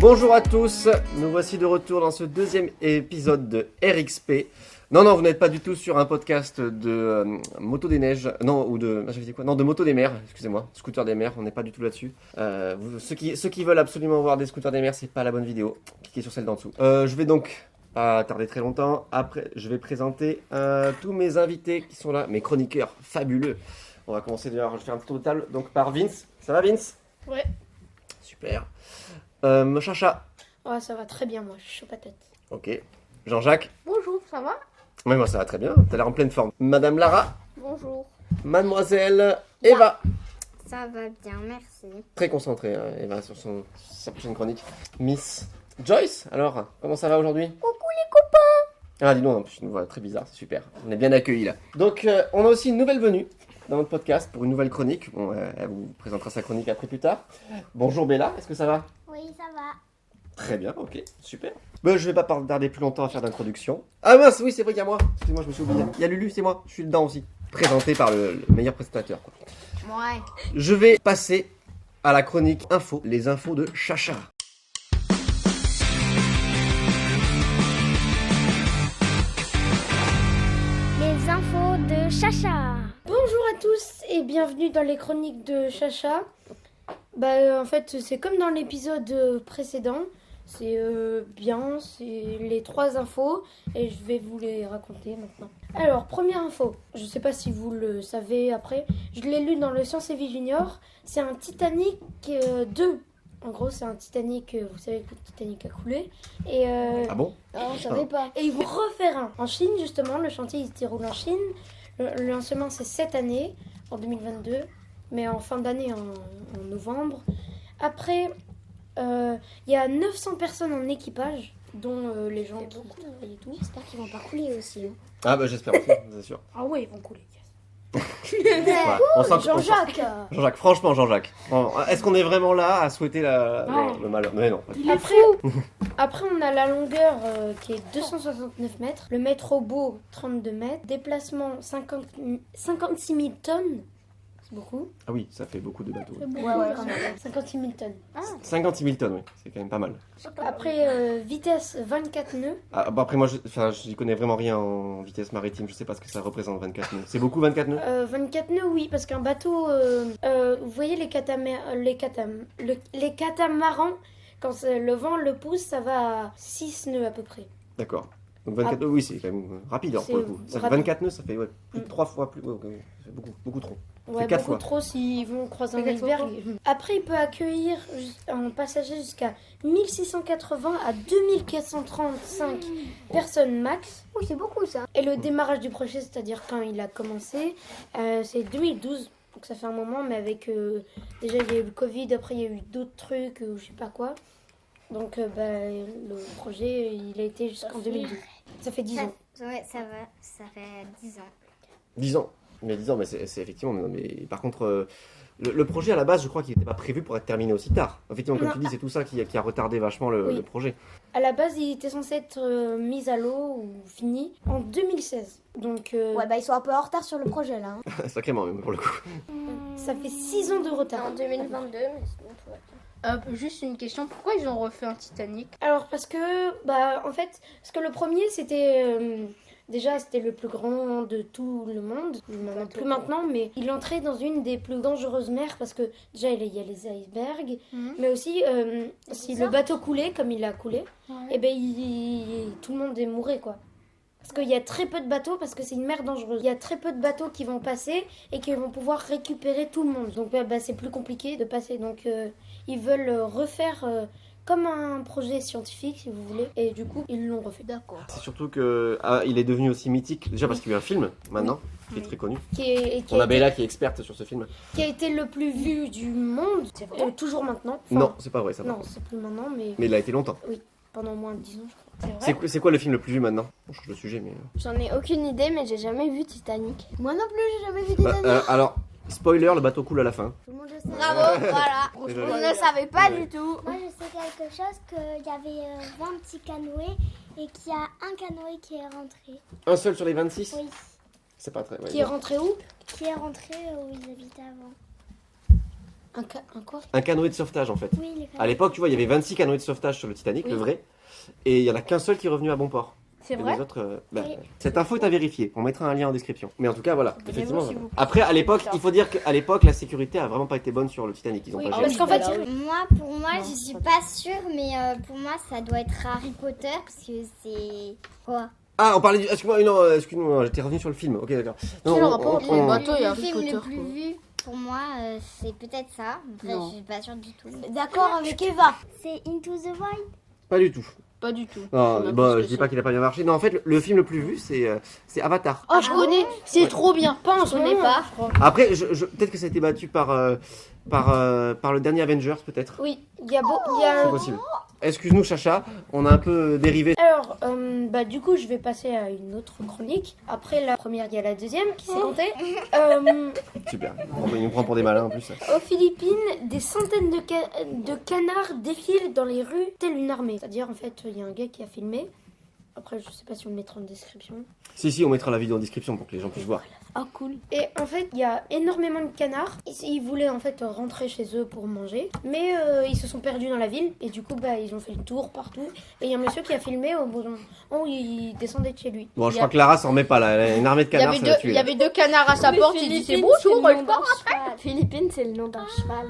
Bonjour à tous, nous voici de retour dans ce deuxième épisode de RXP. Non, vous n'êtes pas du tout sur un podcast de moto des neiges, de moto des mers, excusez-moi, scooter des mers, on n'est pas du tout là-dessus. Ceux qui veulent absolument voir des scooters des mers, c'est pas la bonne vidéo, cliquez sur celle d'en dessous. Je vais donc pas tarder très longtemps, après je vais présenter tous mes invités qui sont là, mes chroniqueurs fabuleux. On va commencer d'ailleurs, je vais faire un petit tour de table, donc par Vince. Ça va Vince? Ouais. Super. Chacha. Ouais, ça va très bien, moi, je suis chaud patate. Ok. Jean-Jacques. Bonjour, ça va? Oui, moi ça va très bien, t'as l'air en pleine forme. Madame Lara. Bonjour. Mademoiselle Eva. Ça va bien, merci. Très concentrée, hein, Eva, sur sa prochaine chronique. Miss Joyce, alors, comment ça va aujourd'hui? Coucou les copains! Ah, dis donc, une voix très bizarre, c'est super. On est bien accueillis là. Donc, on a aussi une nouvelle venue dans notre podcast pour une nouvelle chronique. Bon, elle vous présentera sa chronique après plus tard. Bonjour Bella, est-ce que ça va? Oui, ça va. Très bien, ok, super. Ben, je vais pas tarder plus longtemps à faire d'introduction. Ah mince, oui, c'est vrai qu'il y a moi. Excusez-moi, je me suis oublié. Il y a Lulu, c'est moi, je suis dedans aussi. Présenté par le meilleur présentateur, quoi. Ouais. Je vais passer à la chronique info, les infos de Chacha. Les infos de Chacha. Bonjour à tous et bienvenue dans les chroniques de Chacha. En fait, c'est comme dans l'épisode précédent. C'est bien, c'est les 3 infos et je vais vous les raconter maintenant. Alors, première info, je sais pas si vous le savez après, je l'ai lu dans le Science et Vie Junior, c'est un Titanic 2. En gros, c'est un Titanic, vous savez que le Titanic a coulé. Et, Ah bon? On savait pas. et ils vont refaire un. En Chine, justement, le chantier il se déroule en Chine. Le lancement, c'est cette année, en 2022, mais en fin d'année, en novembre. Après, il y a 900 personnes en équipage, dont les gens qui travaillent et tout. J'espère qu'ils vont pas couler aussi. Ah bah j'espère aussi, c'est sûr. Ah ouais, ils vont couler. Voilà. On sent- Jean-Jacques Jean-Jacques, franchement Jean-Jacques. Bon, est-ce qu'on est vraiment là à souhaiter le malheur? Mais non. Pas du tout. Après, on a la longueur qui est 269 mètres, le mètre au beau 32 mètres, déplacement 56 000 tonnes, c'est beaucoup. Ah oui, ça fait beaucoup de bateaux. Ouais, quand même. 56 000 tonnes. 56 000 tonnes, oui, c'est quand même pas mal. Après, vitesse 24 nœuds. Ah, bah après moi, je n'y connais vraiment rien en vitesse maritime, je sais pas ce que ça représente 24 nœuds. C'est beaucoup 24 nœuds? 24 nœuds, oui, parce qu'un bateau, vous voyez les catamarans, quand le vent le pousse, ça va à 6 nœuds à peu près. D'accord. Donc 24 nœuds, oui, c'est quand même rapide alors, pour le coup. Ça fait rapide. 24 nœuds, ça fait plus de 3 fois plus. Ouais, c'est beaucoup trop. Ouais, quatre beaucoup fois. trop s'ils vont croiser un Fait 4 fois. iceberg. Après, il peut accueillir un passager jusqu'à 1680 à 2435 personnes max. Oui, c'est beaucoup ça. Et le démarrage du projet, c'est-à-dire quand il a commencé, c'est 2012. Donc ça fait un moment, mais avec... déjà, il y a eu le Covid, après il y a eu d'autres trucs, je sais pas quoi. Donc le projet, il a été jusqu'en 2012. Ça fait 10 ans. Ouais, ça va. Ça fait 10 ans. 10 ans. Mais 10 ans, mais c'est effectivement. Mais par contre, le projet à la base, je crois qu'il n'était pas prévu pour être terminé aussi tard. Effectivement, comme Non. tu dis, c'est tout ça qui a retardé vachement Oui. le projet. À la base, il était censé être mis à l'eau ou fini en 2016. Donc Ouais, ils sont un peu en retard sur le projet là. Sacrément, même pour le coup. ça fait 6 ans de retard. 2022, mais sinon tout va bien. Juste une question, pourquoi ils ont refait un Titanic? Alors parce que, en fait, parce que le premier c'était... déjà, c'était le plus grand de tout le monde. Non plus maintenant, mais il entrait dans une des plus dangereuses mers parce que déjà, il y a les icebergs. Mais aussi, si le bateau coulait, comme il a coulé, et tout le monde est mourrait, quoi. Parce qu'il y a très peu de bateaux, parce que c'est une mer dangereuse. Il y a très peu de bateaux qui vont passer et qui vont pouvoir récupérer tout le monde. Donc, c'est plus compliqué de passer. Donc, ils veulent refaire... comme un projet scientifique, si vous voulez. Et du coup, ils l'ont refait. D'accord. C'est surtout que il est devenu aussi mythique. Déjà parce qu'il y a eu un film maintenant, qui est très connu. On a Bella qui est experte sur ce film. Qui a été le plus vu du monde. Toujours maintenant. Enfin, Non, c'est pas vrai ça. Non, c'est plus maintenant, mais Mais il a été longtemps. pendant au moins 10 ans, je crois. C'est quoi le film le plus vu maintenant? On change de sujet, mais. J'en ai aucune idée, mais j'ai jamais vu Titanic. Moi non plus, j'ai jamais vu Titanic. Alors, spoiler, le bateau coule à la fin. Tout le monde le sait. Bravo, voilà. Désolé. On ne le savait pas Ouais. du tout. Moi, je sais quelque chose, qu'il y avait 20 petits canoës et qu'il y a un canoë qui est rentré. Un seul sur les 26? Oui, C'est pas très. Ouais, Qui est rentré où? qui est rentré où ils habitaient avant. Un quoi? Un canoë de sauvetage en fait. Oui, les À canoës. l'époque, tu vois, il y avait 26 canoës de sauvetage sur le Titanic, Oui. le vrai. Et il y en a qu'un seul qui est revenu à bon port. C'est Et vrai les autres, Oui. cette info est à vérifier. On mettra un lien en description. Mais en tout cas, voilà. Effectivement. s'il vous plaît. Après, à l'époque, il faut dire qu'à l'époque, la sécurité a vraiment pas été bonne sur le Titanic. Ils ont Oui, pas parce géré. qu'en fait, Pour moi, Non, je suis pas pas sûre, mais pour moi, ça doit être Harry Potter parce que c'est quoi? Ah, on parlait du. Excuse-moi, non, j'étais revenu sur le film. Ok, d'accord. Non, Quel on- rapport on- entre on- les bateaux et Le Harry film Potter le quoi. plus vu, pour moi, c'est peut-être ça. Après, Non. je suis pas sûre du tout. D'accord avec Eva. C'est Into the Wild. Pas du tout. Pas du tout. Non, Je sais même bon, ce que je dis c'est. pas qu'il a pas bien marché. Non, en fait, le film le plus vu, c'est Avatar. Oh, je connais, c'est trop bien. pas en Je ce connais moment. pas. Après, peut-être que ça a été battu par le dernier Avengers, peut-être. Oui, il y a C'est possible. Excuse-nous, Chacha, on a un peu dérivé. Alors, du coup, je vais passer à une autre chronique. Après la première, il y a la deuxième qui s'est comptée. Super. Il nous prend pour des malins en plus. Aux Philippines, des centaines de canards défilent dans les rues telle une armée. C'est-à-dire, en fait, il y a un gars qui a filmé. Après, je sais pas si on le mettra en description. Si, on mettra la vidéo en description pour que les gens puissent voir. Ah, cool. Et en fait, il y a énormément de canards. Ils voulaient en fait rentrer chez eux pour manger. Mais ils se sont perdus dans la ville. Et du coup, ils ont fait le tour partout. Et il y a un monsieur qui a filmé au moment où il descendait de chez lui. Bon, je crois que Lara s'en remet pas là. Elle a une armée de Il y canards, avait ça l'a deux, tué. il y avait deux canards à sa porte, il dit c'est bonjour, c'est le je nom pars. d'un cheval. Philippines, c'est le nom d'un cheval.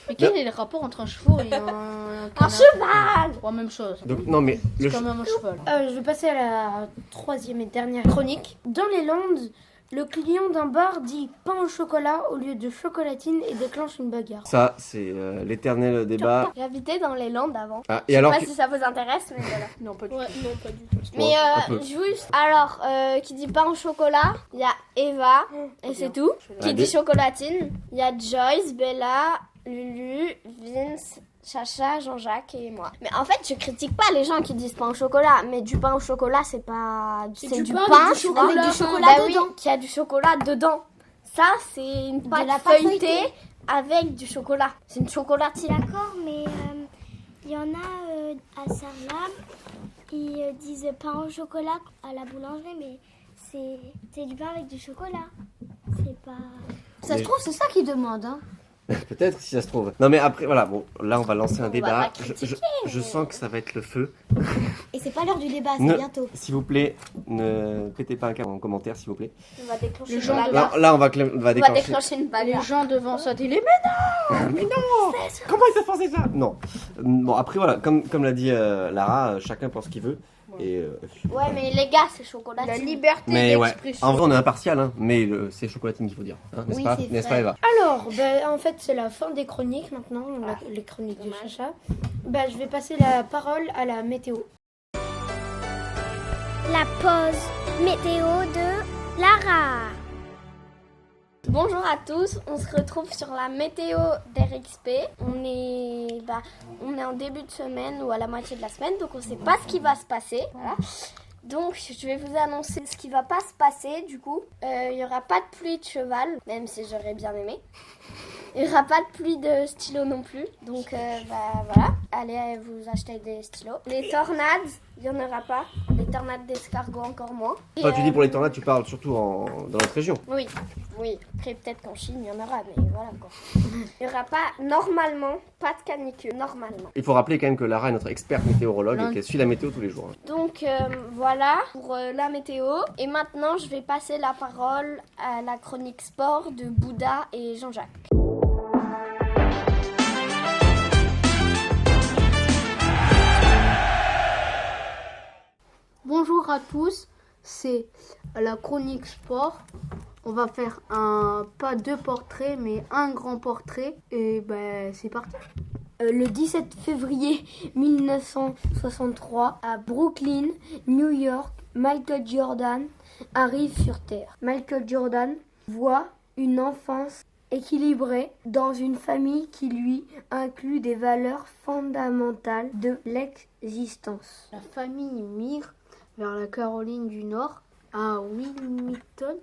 Mais quel est le rapport entre un cheval et un Un canard? cheval. Ouais, même chose. Donc, non, mais C'est quand même un cheval. Je vais passer à la troisième et dernière chronique. Dans les Landes, le client d'un bar dit pain au chocolat au lieu de chocolatine et déclenche une bagarre. ça, c'est l'éternel débat. J'habitais dans les Landes avant. Ah, Je et sais alors pas si ça vous intéresse, mais voilà. Non, pas du Ouais, non, pas du tout. Mais un peu. juste, alors, qui dit pain au chocolat, il y a Eva, et c'est tout. Qui dit chocolatine, il y a Joyce, Bella, Lulu, Vince, Chacha, Jean-Jacques et moi. Mais en fait, je critique pas les gens qui disent pain au chocolat, mais du pain au chocolat, c'est pas... C'est du pain, avec du tu vois, chocolat. avec du chocolat Bah dedans. Qui a du chocolat dedans. Ça, c'est une pâte la pâte feuilletée feuilletée. avec du chocolat. C'est une chocolatine. D'accord, mais il y en a à Sarlat, ils disent pain au chocolat à la boulangerie, mais c'est du pain avec du chocolat. C'est pas... Ça se trouve, c'est ça qu'ils demandent, hein. Peut-être si ça se trouve. Non, mais après, voilà, bon, là, on va lancer un va débat. pas Je critiquer, sens que ça va être le feu. Et c'est pas l'heure du débat, c'est Ne- bientôt. S'il vous plaît, ne pétez pas un câble en commentaire, s'il vous plaît. On va déclencher Les une gens bagarre. Là, on va On va déclencher. déclencher une Les bagarre. gens devant sa télé, Comment ils peuvent penser ça? Non. Bon, après, voilà, comme l'a dit Lara, chacun pense ce qu'il veut. Et, Ouais, mais les gars, c'est la chocolatine. liberté mais ouais, d'expression. en vrai, on est impartial, hein, mais c'est chocolatine qu'il faut dire. Hein, n'est-ce Oui, pas, c'est n'est-ce vrai. pas, Eva? Alors, en fait, c'est la fin des chroniques maintenant, les chroniques de Chacha. Je vais passer la parole à la météo. La pause météo de Lara. Bonjour à tous, on se retrouve sur la météo d'RXP. On est en début de semaine ou à la moitié de la semaine, donc on ne sait pas ce qui va se passer. Voilà. Donc je vais vous annoncer ce qui va pas se passer du coup. Il n'y aura pas de pluie de cheval, même si j'aurais bien aimé. Il n'y aura pas de pluie de stylo non plus. Donc voilà, allez vous acheter des stylos. Les tornades, il n'y en aura pas. Les tornades d'escargot encore moins. Et, Quand tu dis pour les tornades, tu parles surtout dans notre région. oui. Après, peut-être qu'en Chine, il y en aura, mais voilà quoi. Il n'y aura pas, normalement, pas de canicule, normalement. Il faut rappeler quand même que Lara est notre experte météorologue et qu'elle suit la météo tous les jours. Donc, voilà pour la météo. Et maintenant, je vais passer la parole à la chronique sport de Bouddha et Jean-Jacques. Bonjour à tous, c'est la chronique sport. On va faire pas deux portraits, mais un grand portrait. Et c'est parti. Le 17 février 1963, à Brooklyn, New York, Michael Jordan arrive sur Terre. Michael Jordan voit une enfance équilibrée dans une famille qui lui inclut des valeurs fondamentales de l'existence. La famille migre vers la Caroline du Nord, à Wilmington.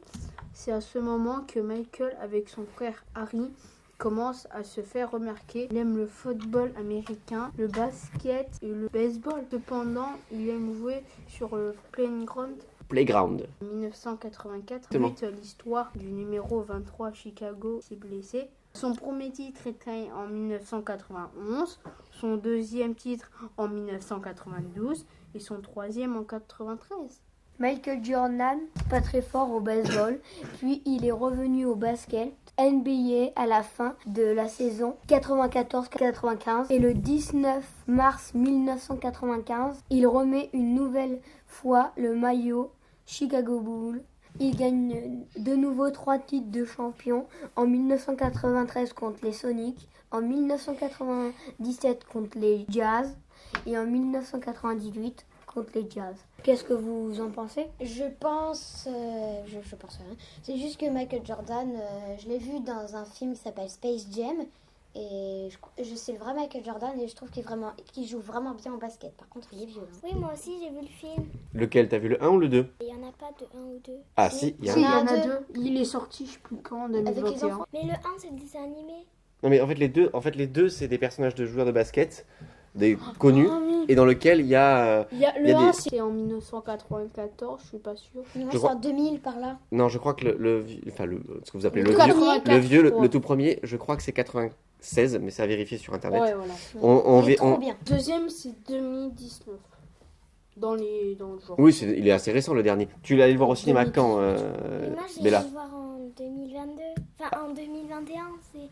C'est à ce moment que Michael, avec son frère Harry, commence à se faire remarquer. Il aime le football américain, le basket et le baseball. Cependant, il aime jouer sur le playground. Playground. En 1984, Exactement. l'histoire du numéro 23 Chicago s'est blessé. Son premier titre était en 1991, son deuxième titre en 1992 et son troisième en 93. Michael Jordan, pas très fort au baseball, puis il est revenu au basket NBA à la fin de la saison 94-95 et le 19 mars 1995, il remet une nouvelle fois le maillot Chicago Bulls. Il gagne de nouveau 3 titres de champion en 1993 contre les Sonics, en 1997 contre les Jazz et en 1998 contre les Jazz. Qu'est-ce que vous en pensez? Je pense rien. C'est juste que Michael Jordan, je l'ai vu dans un film qui s'appelle Space Jam. Et c'est le vrai Michael Jordan et je trouve qu'il joue vraiment bien au basket. Par contre, il est vieux. Oui, moi aussi j'ai vu le film. Lequel? T'as vu le 1 ou le 2? Il n'y en a pas de 1 ou 2. Ah si, il y a Si, il y un. en a deux. Il est sorti, je sais plus quand, en Avec les 2021. enfants. Mais le 1 c'est le dessin animé. Non mais en fait les deux c'est des personnages de joueurs de basket, des connus, oui. et dans lequel il y a... Il y a il y a le 1, des- c'est en 1994, je suis pas sûre. Moi, Je c'est crois- en 2000 par là. Non, je crois que ce que vous appelez Le le tout vieux, premier. le vieux, 84, le tout premier, je crois que c'est 96, mais c'est à vérifier sur internet. Ouais, voilà. Il est trop bien. Deuxième, c'est 2019. Dans le genre. Oui, il est assez récent le dernier. Tu l'as allé le voir au cinéma 2018. quand, Mais moi j'ai Bella? été le voir en 2022. Enfin en 2021.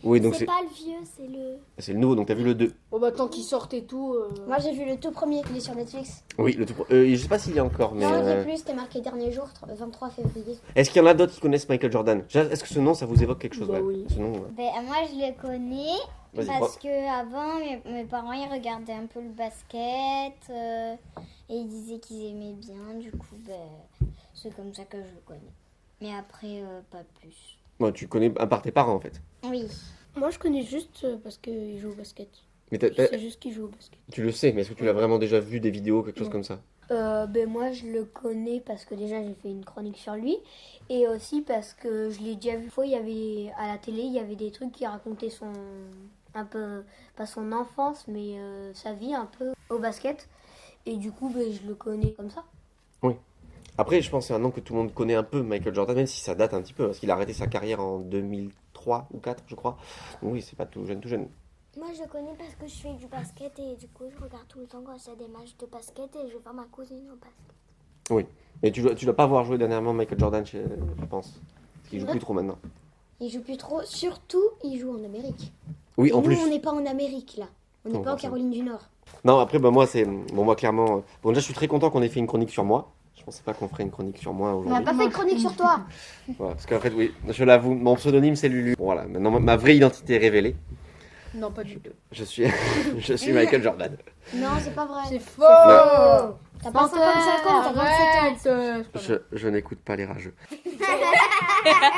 Oui, donc c'est pas le vieux, c'est le... c'est le nouveau, donc t'as vu le 2. Oh bah tant qu'il sortent et tout. Moi, j'ai vu le tout premier. Il est sur Netflix. Oui, le tout je sais pas s'il y a encore, mais... Non, il n'y a plus. C'était marqué dernier jour, 23 février. Est-ce qu'il y en a d'autres qui connaissent Michael Jordan? Est-ce que ce nom, ça vous évoque quelque chose? Bah ouais. oui. Ce nom, Moi, je le connais Vas-y, parce que avant, mes parents ils regardaient un peu le basket et ils disaient qu'ils aimaient bien. Du coup, c'est comme ça que je le connais. Mais après, pas plus. Ouais, tu connais à part tes parents en fait. Oui. Moi je connais juste parce qu'il joue au basket. Mais C'est juste qu'il joue au basket. tu le sais, mais est-ce que tu l'as vraiment déjà vu des vidéos, quelque chose Non. comme ça? Moi je le connais parce que déjà j'ai fait une chronique sur lui et aussi parce que je l'ai déjà vu. Une fois, il y avait à la télé, il y avait des trucs qui racontaient un peu, pas son enfance, mais sa vie un peu au basket. Et du coup, je le connais comme ça. Après, je pense que c'est un nom que tout le monde connaît un peu, Michael Jordan, même si ça date un petit peu, parce qu'il a arrêté sa carrière en 2003 ou 4, je crois. Donc oui, c'est pas tout jeune, tout jeune. Moi je le connais parce que je fais du basket et du coup je regarde tout le temps quand il y a des matchs de basket et je vais voir ma cousine au basket. Mais tu dois pas avoir joué dernièrement Michael Jordan, je pense. Parce qu'il joue plus trop maintenant. Il joue plus trop. Surtout, il joue en Amérique. Oui, Et en nous, plus. on n'est pas en Amérique, là. On Non, n'est pas en forcément. Caroline du Nord. Non, après, moi, moi, clairement. Bon, déjà, je suis très content qu'on ait fait une chronique sur moi. Je pensais pas qu'on ferait une chronique sur moi On n'a aujourd'hui. pas fait de chronique sur toi. Voilà, parce qu'en fait, oui, je l'avoue, mon pseudonyme, c'est Lulu. Bon, voilà, maintenant, ma vraie identité est révélée. Non, pas du tout. Je suis, je suis Michael Jordan. Non, c'est pas vrai. C'est faux. Non. T'as pas 55 ans, t'as 27 ans. Arrête. Je n'écoute pas les rageux.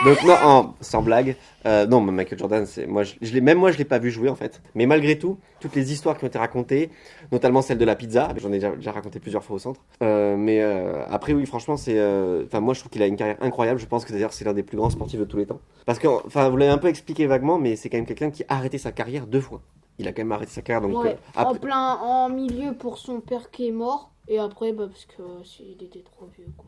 Donc non, sans blague, non, Michael Jordan, c'est moi, même moi, je l'ai pas vu jouer en fait. Mais malgré tout, toutes les histoires qui ont été racontées, notamment celle de la pizza, j'en ai déjà raconté plusieurs fois au centre. Après, oui, franchement, moi, je trouve qu'il a une carrière incroyable. Je pense que d'ailleurs, c'est l'un des plus grands sportifs de tous les temps. Parce que, vous l'avez un peu expliqué vaguement, mais c'est quand même quelqu'un qui a arrêté sa carrière 2 fois. Il a quand même arrêté sa carrière, donc Ouais, après- en milieu pour son père qui est mort. Et après, parce que il était trop vieux, quoi.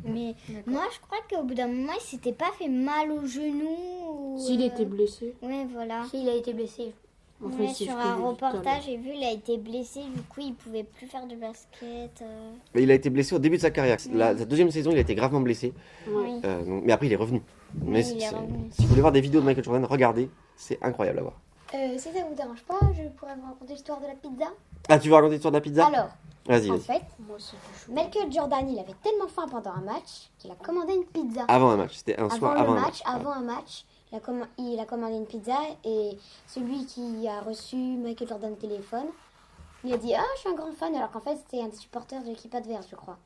Mais moi, je crois qu'au bout d'un moment, il s'était pas fait mal au genou. ou, S'il était blessé. Ouais, voilà. Il a été blessé. En fait, Ouais, c'est sur ce que un j'ai dit tout à reportage, j'ai vu, il a été blessé, du coup, il pouvait plus faire de basket. mais il a été blessé au début de sa carrière. Sa deuxième saison, il a été gravement blessé. l'heure. Ouais. Oui. Mais après, il est revenu. Mais il est revenu. si vous voulez voir des vidéos de Michael Jordan, regardez, c'est incroyable à voir. Si ça vous dérange pas, je pourrais vous raconter l'histoire de la pizza. Ah, tu veux raconter l'histoire de la pizza? Alors, Vas-y, en vas-y. fait, Moi, c'est du chou. Michael Jordan, il avait tellement faim pendant un match qu'il a commandé une pizza. Avant un match, c'était un soir avant un match. Avant un match, il a commandé une pizza et celui qui a reçu Michael Jordan au téléphone, il a dit « Ah, je suis un grand fan », alors qu'en fait, c'était un des supporters de l'équipe adverse, je crois.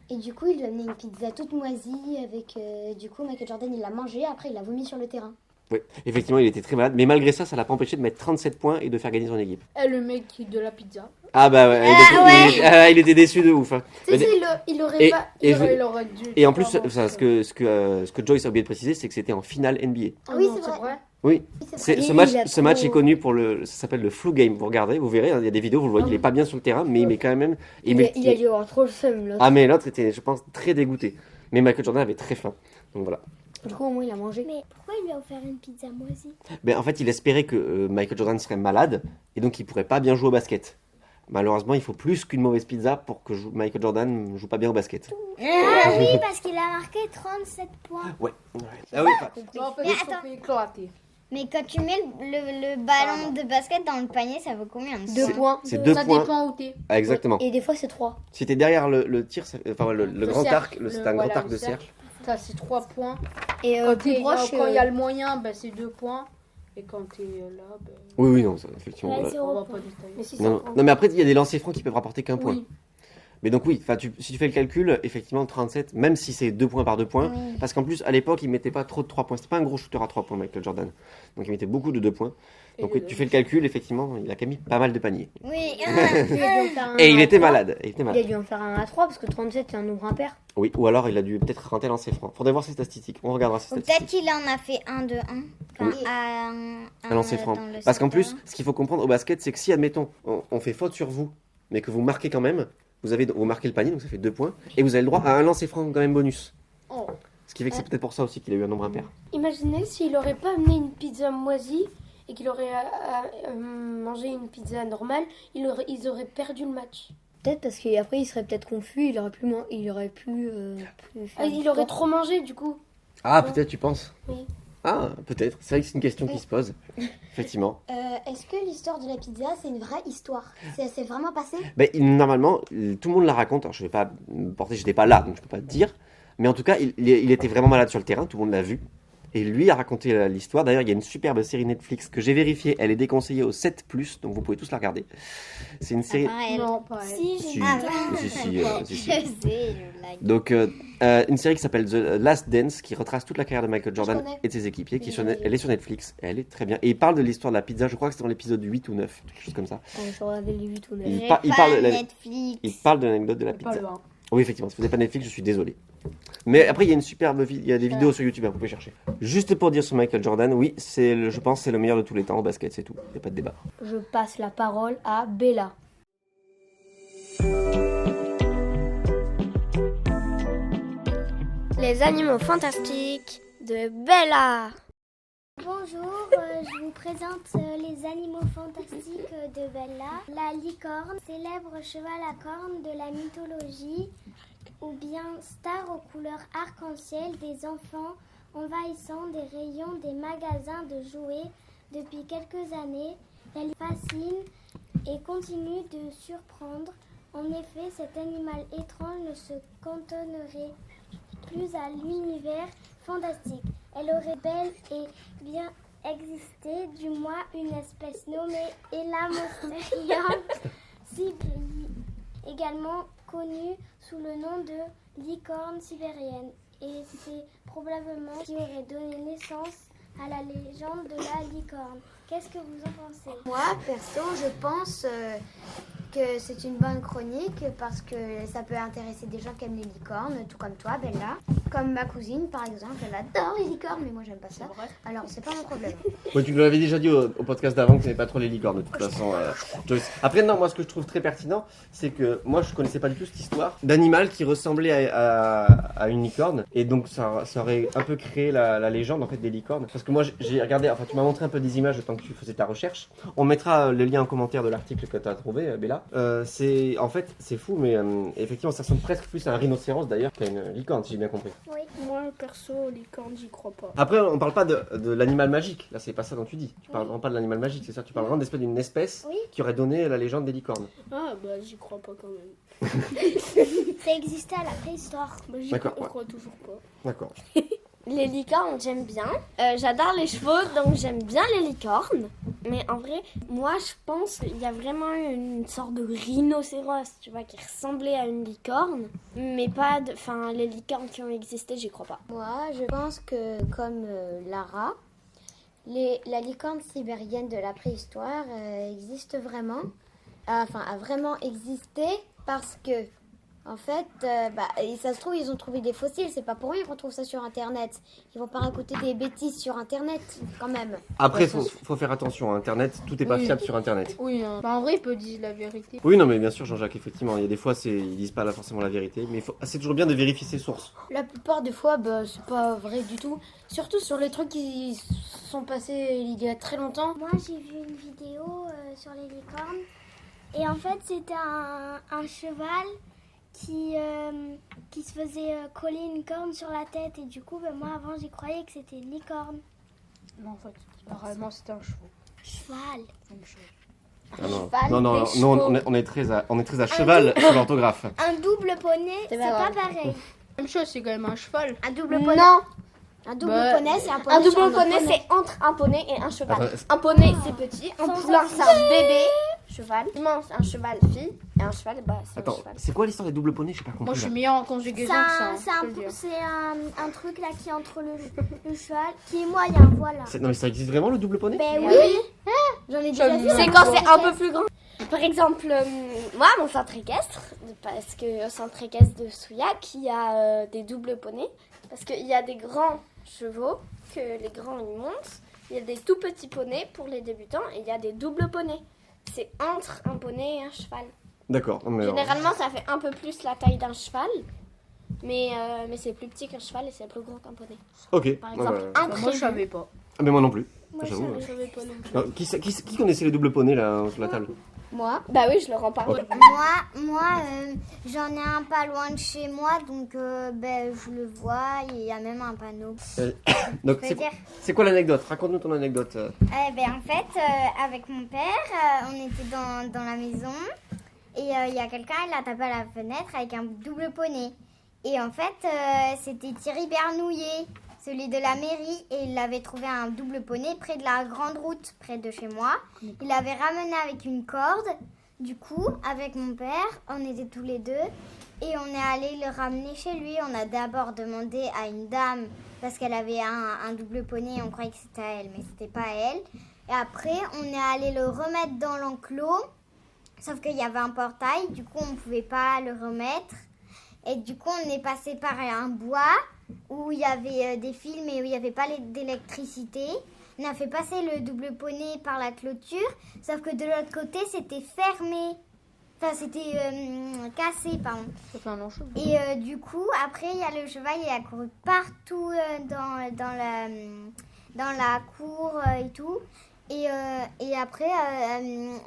Et du coup, il lui a amené une pizza toute moisie avec... du coup, Michael Jordan, il l'a mangée, après il l'a vomi sur le terrain. Oui, effectivement, il était très malade, mais malgré ça, ça l'a pas empêché de mettre 37 points et de faire gagner son équipe. Et le mec de la pizza. Ah bah ouais, il était déçu de ouf. Hein. Tu sais, Mais- il aurait Et- pas. et il aurait dû. Et en plus, avoir ce que Joyce a oublié de préciser, c'est que c'était en finale NBA. Ah oui, non, c'est vrai. Oui, Oui, c'est vrai. ce Il match, a ce match trop- est connu pour ça s'appelle le flu game. Vous regardez, vous verrez, hein, il y a des vidéos, vous le voyez, il est pas bien sur le terrain, mais il met quand même. Il a dû avoir trop le seum, là. Ah mais l'autre était, je pense, très dégoûté. Mais Michael Jordan avait très faim. Donc voilà. Du coup, au moins, il a mangé. Mais pourquoi il lui a offert une pizza moisie? Ben, en fait, il espérait que Michael Jordan serait malade et donc il pourrait pas bien jouer au basket. Malheureusement, il faut plus qu'une mauvaise pizza pour que Michael Jordan joue pas bien au basket. Ah oui, parce qu'il a marqué 37 points. Ouais. Ah oui, Bon, en fait, Mais il faut attends. qu'il éclate. Mais quand tu mets le ballon de basket dans le panier, ça vaut combien? 2 points. c'est 2 Ça points. dépend où t'es. Ah, exactement. Et des fois, c'est 3. Si t'es derrière le tir, enfin le grand cercle. arc, c'est un grand Voilà, arc de cercle. Ça, c'est 3 points. Et Quand plus proche, quand il y a le moyen, ben, c'est 2 points. Et quand t'es là, ben, Oui, non, ça, effectivement. Ouais, là. c'est on va zéro pas point. détailler. Mais si Non, ça non. Non, mais après, il y a des lancers francs qui peuvent rapporter qu'un point. Oui. Mais donc oui, si tu fais le calcul, effectivement 37, même si c'est 2 points par 2 points, Oui. parce qu'en plus à l'époque il mettait pas trop de 3 points, c'était pas un gros shooter à 3 points Michael Jordan, donc il mettait beaucoup de 2 points. Donc oui, tu fais le calcul, effectivement, il a quand même mis pas mal de paniers. Oui. Et il était malade, il était Il a malade. dû en faire un à 3 parce que 37 c'est un nombre impair. Oui, ou alors il a dû peut-être rater lancer franc. Faudrait voir ses statistiques, on regardera ses Ou peut-être statistiques. qu'il en a fait 1 de 1. Enfin, Oui. un Un lancer franc. dans le Parce qu'en plus, secteur. ce qu'il faut comprendre au basket, c'est que si, admettons, on fait faute sur vous, mais que vous marquez quand même, vous marquez le panier, donc ça fait 2 points, et vous avez le droit à un lancer franc quand même bonus. Oh. Ce qui fait que c'est peut-être pour ça aussi qu'il a eu un nombre impair. Imaginez s'il aurait pas amené une pizza moisie et qu'il aurait mangé une pizza normale, ils auraient perdu le match. Peut-être parce qu'après il serait peut-être confus, il aurait pu faire Il aurait trop mangé du coup. Ah, peut-être, tu penses? Oui. Ah, peut-être. C'est vrai que c'est une question qui se pose. Effectivement. Est-ce que l'histoire de la pizza, c'est une vraie histoire? C'est vraiment passé? Ben, normalement, tout le monde la raconte. Alors, je vais pas me porter, j'étais pas là, donc je peux pas te dire. Mais en tout cas, il était vraiment malade sur le terrain, tout le monde l'a vu. Et lui a raconté l'histoire. D'ailleurs, il y a une superbe série Netflix que j'ai vérifiée. Elle est déconseillée au 7+, donc vous pouvez tous la regarder. C'est une série... Non, pas elle. Si, Si, j'ai Ah, si, si, si. Je sais, je blague. Donc, une série qui s'appelle The Last Dance, qui retrace toute la carrière de Michael Jordan connais. et de ses équipiers. Elle est sur Netflix, et elle est très bien. Et il parle de l'histoire de la pizza, je crois que c'est dans l'épisode 8 ou 9, quelque chose comme ça. je regardais les 8 ou 9. Il J'ai par- il pas parle de la- Netflix. Il parle de l'anecdote de la Pas pizza. le 1. Oui, effectivement, si vous n'avez pas Netflix, je suis désolé. Mais après, il y a une superbe il y a des vidéos sur YouTube, hein, vous pouvez chercher. Juste pour dire sur Michael Jordan, oui, je pense que c'est le meilleur de tous les temps au basket, c'est tout. Il n'y a pas de débat. Je passe la parole à Bella. Les animaux fantastiques de Bella. Bonjour, je vous présente les animaux fantastiques de Bella. La licorne, célèbre cheval à cornes de la mythologie, ou bien star aux couleurs arc-en-ciel des enfants envahissant des rayons des magasins de jouets depuis quelques années. Elle fascine et continue de surprendre. En effet, cet animal étrange ne se cantonnerait plus à l'univers fantastique. Elle aurait bel et bien existé, du moins une espèce nommée Elamostrium sibri, également connue sous le nom de licorne sibérienne. Et c'est probablement ce qui aurait donné naissance à la légende de la licorne. Qu'est-ce que vous en pensez? Moi, perso, je pense que c'est une bonne chronique parce que ça peut intéresser des gens qui aiment les licornes, tout comme toi, Bella. Comme ma cousine, par exemple, elle adore les licornes, mais moi, j'aime pas ça. Alors, c'est pas mon problème. Ouais, tu nous l'avais déjà dit au podcast d'avant que tu n'aimais pas trop les licornes, de toute façon, Joyce. Après, non, moi, ce que je trouve très pertinent, c'est que moi, je connaissais pas du tout cette histoire d'animal qui ressemblait à une licorne. Et donc, ça aurait un peu créé la légende, en fait, des licornes. Parce que moi, j'ai regardé, enfin, tu m'as montré un peu des images le temps que tu faisais ta recherche. On mettra le lien en commentaire de l'article que tu as trouvé, Bella. En fait, c'est fou, mais effectivement, ça ressemble presque plus à un rhinocéros, d'ailleurs, qu'à une licorne, si j'ai bien compris. Oui. Moi, perso, licorne, j'y crois pas. Après, on parle pas de l'animal magique. Là, c'est pas ça dont tu dis. Tu parles vraiment pas de l'animal magique, c'est ça. Tu parles vraiment d'une espèce Oui. qui aurait donné la légende des licornes. Ah, bah, j'y crois pas quand même. Ça existait à la préhistoire. Bah, D'accord, ouais. crois toujours pas. D'accord. Les licornes, j'aime bien. J'adore les chevaux, donc j'aime bien les licornes. Mais en vrai, moi, je pense qu'il y a vraiment une sorte de rhinocéros, tu vois, qui ressemblait à une licorne. Mais pas de... Enfin, les licornes qui ont existé, j'y crois pas. Moi, je pense que, comme Lara, la licorne sibérienne de la préhistoire existe vraiment. A vraiment existé parce que En fait, et ça se trouve, ils ont trouvé des fossiles. C'est pas pour rien qu'on trouve ça sur Internet. Ils vont pas raconter des bêtises sur Internet, quand même. Après, faut faire attention. Internet, tout est pas fiable sur Internet. Oui, en vrai, ils peuvent dire la vérité. Oui, non, mais bien sûr, Jean-Jacques, effectivement, il y a des fois, ils disent pas forcément la vérité, mais c'est toujours bien de vérifier ses sources. La plupart des fois, c'est pas vrai du tout. Surtout sur les trucs qui sont passés il y a très longtemps. Moi, j'ai vu une vidéo sur les licornes. Et en fait, c'était un cheval qui se faisait coller une corne sur la tête. Et du coup, moi, avant, j'y croyais que c'était une licorne. Non, en fait, apparemment, c'était un cheval. Cheval. Ah non, Cheval, non, des non, chevaux. on est très à cheval sur l'orthographe. Un double poney, c'est pas pareil. Même chose, c'est quand même un cheval. Un double poney. Non, Un double Bah, poney, c'est un poney. un sur double autre poney, c'est entre un poney et un cheval. Attends, Un poney, c'est petit. Un Sans poulain, ça. c'est un bébé cheval. Non, c'est un cheval fille. Et un cheval, c'est un Attends, cheval. c'est quoi l'histoire des doubles poneys? J'ai pas Moi, compris. je suis là. meilleur en conjugaison que ça. C'est un truc là qui est entre le cheval, qui est moyen, voilà. Non, mais ça existe vraiment le double poney? Ben Oui. oui, J'en ai déjà vu. C'est quand c'est un peu plus grand. Par exemple, moi, mon centre équestre, parce que au centre équestre de Souillac, il y a des doubles poneys. Parce qu'il y a des grands chevaux que les grands ils montent. Il y a des tout petits poneys pour les débutants et il y a des doubles poneys. C'est entre un poney et un cheval. D'accord. Non, mais Généralement, ça fait un peu plus la taille d'un cheval. Mais c'est plus petit qu'un cheval et c'est plus gros qu'un poney. Ok. Par Ouais, exemple, ouais. un Moi, je prévu. savais pas. Ah, mais moi non plus. moi J'avoue. je savais pas non plus. Non, qui connaissait les doubles poneys là sur la table? Moi. Bah oui, je leur en parle. Moi j'en ai un pas loin de chez moi, donc je le vois, il y a même un panneau. Donc Je peux dire. c'est quoi l'anecdote? Raconte-nous ton anecdote. En fait, avec mon père, on était dans la maison et il y a quelqu'un, il a tapé à la fenêtre avec un double poney. Et en fait, c'était Thierry Bernouillet, celui de la mairie, et il avait trouvé un double poney près de la grande route, près de chez moi. Il l'avait ramené avec une corde. Du coup, avec mon père, on était tous les deux et on est allé le ramener chez lui. On a d'abord demandé à une dame, parce qu'elle avait un double poney, on croyait que c'était à elle, mais c'était pas à elle. Et après, on est allé le remettre dans l'enclos, sauf qu'il y avait un portail, du coup, on pouvait pas le remettre. Et du coup, on est passé par un bois où il y avait des fils, mais où il n'y avait pas d'électricité. On a fait passer le double poney par la clôture, sauf que de l'autre côté, c'était fermé. Enfin, c'était cassé, pardon. Ça fait un long cheval. Et du coup, après, il y a le cheval, il a couru partout dans la cour et tout. Et après,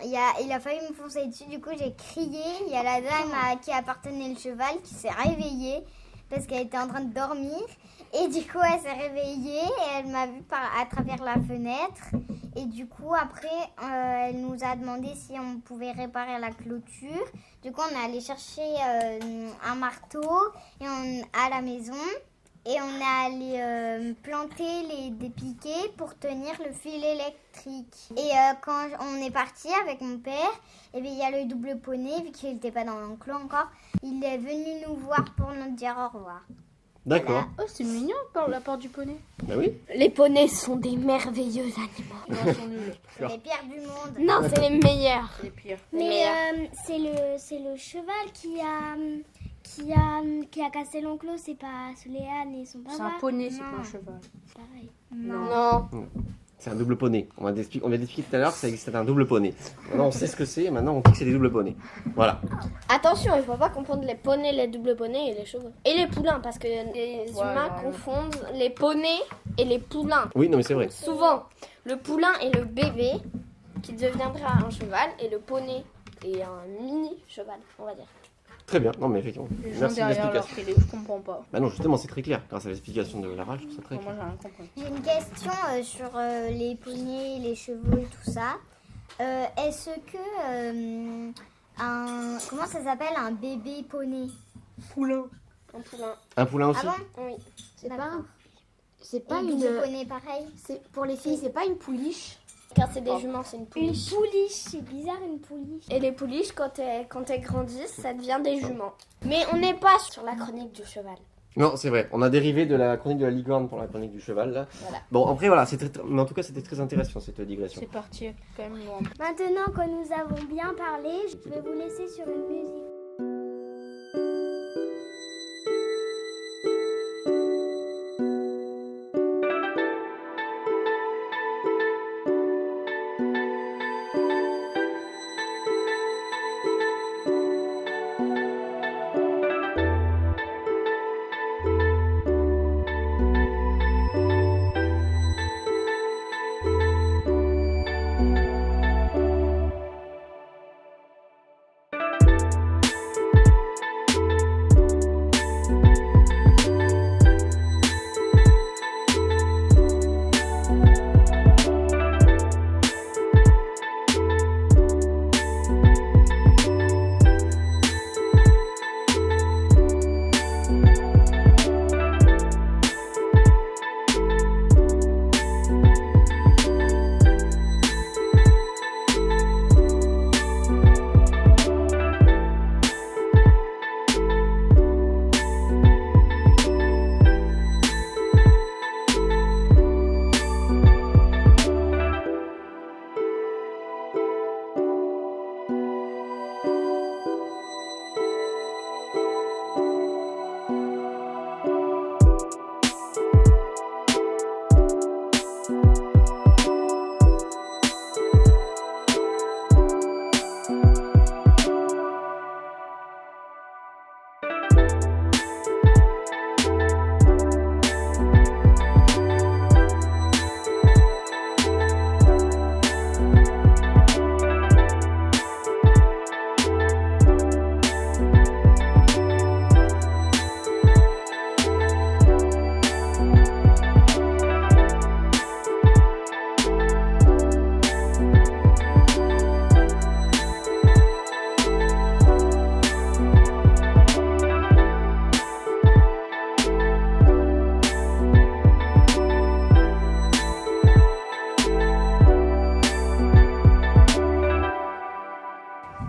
il a failli me foncer dessus. Du coup, j'ai crié. Il y a la dame à qui appartenait le cheval qui s'est réveillée parce qu'elle était en train de dormir. Et du coup, elle s'est réveillée et elle m'a vue à travers la fenêtre. Et du coup, après, elle nous a demandé si on pouvait réparer la clôture. Du coup, on est allé chercher un marteau à la maison. Et on est allé planter des piquets pour tenir le fil électrique. Et quand on est parti avec mon père, il y a le double poney, vu qu'il n'était pas dans l'enclos encore. Il est venu nous voir pour nous dire au revoir. D'accord. Oh, c'est mignon par la part du poney. Bah oui. Les poneys sont des merveilleux animaux. Non, ils sont nuls. C'est les pires du monde. Non, c'est les meilleurs. C'est les pires. Mais c'est le cheval qui a cassé l'enclos, c'est pas Soléane et son papa. C'est un poney, c'est Non. pas un cheval. Pareil. Non. C'est un double poney. On vient d'expliquer tout à l'heure que c'était un double poney. Maintenant on sait ce que c'est, maintenant on dit que c'est des doubles poneys. Voilà. Attention, il ne faut pas confondre les poneys, les doubles poneys et les chevaux. Et les poulains, parce que les humains non. confondent les poneys et les poulains. Oui, non mais c'est vrai. Souvent, le poulain est le bébé qui deviendra un cheval et le poney est un mini cheval, on va dire. Très bien. Non mais effectivement. Les gens Merci de derrière leur l'explication. télé, je comprends pas. Bah non, justement c'est très clair. Grâce à l'explication de Lara, je trouve ça très Moi, clair. j'ai rien compris. J'ai une question sur les poneys, les chevaux et tout ça. Est-ce que comment ça s'appelle un bébé poney? Poulain. Un poulain. Un poulain aussi. Ah bon? Oui. C'est pas, D'accord. c'est pas Un une. bébé poney pareil. C'est pour les filles, c'est pas une pouliche. Car c'est des juments, c'est une Une pouliche. pouliche, c'est bizarre une pouliche. Et les pouliches, quand elles grandissent, ça devient des juments. Mais on n'est pas sur la chronique du cheval. Non, c'est vrai. On a dérivé de la chronique de la licorne pour la chronique du cheval là. Voilà. Bon après voilà, mais en tout cas c'était très intéressant cette digression. C'est parti quand même loin. Maintenant que nous avons bien parlé, je vais vous laisser sur une musique.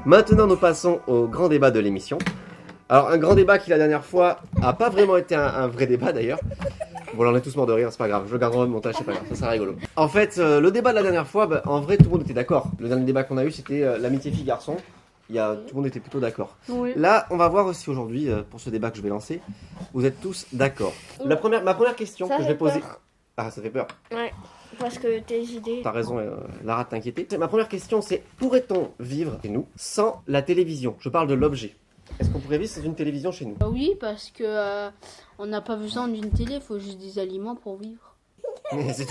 Maintenant, nous passons au grand débat de l'émission. Alors, un grand débat qui la dernière fois a pas vraiment été un vrai débat d'ailleurs. Bon, là, on est tous morts de rire, c'est pas grave. Je le garderai au montage, c'est pas grave, ça sera rigolo. En fait, le débat de la dernière fois, en vrai, tout le monde était d'accord. Le dernier débat qu'on a eu, c'était l'amitié fille-garçon. Tout le monde était plutôt d'accord. Oui. Là, on va voir aussi aujourd'hui, pour ce débat que je vais lancer, vous êtes tous d'accord. Ma première question que je vais poser. Ah, ça fait peur. Ouais, parce que tes idées. T'as raison, Lara, t'inquiéter. Ma première question, c'est pourrait-on vivre chez nous sans la télévision? Je parle de l'objet. Est-ce qu'on pourrait vivre sans une télévision chez nous? Oui, parce que on n'a pas besoin d'une télé, il faut juste des aliments pour vivre. En vrai, c'est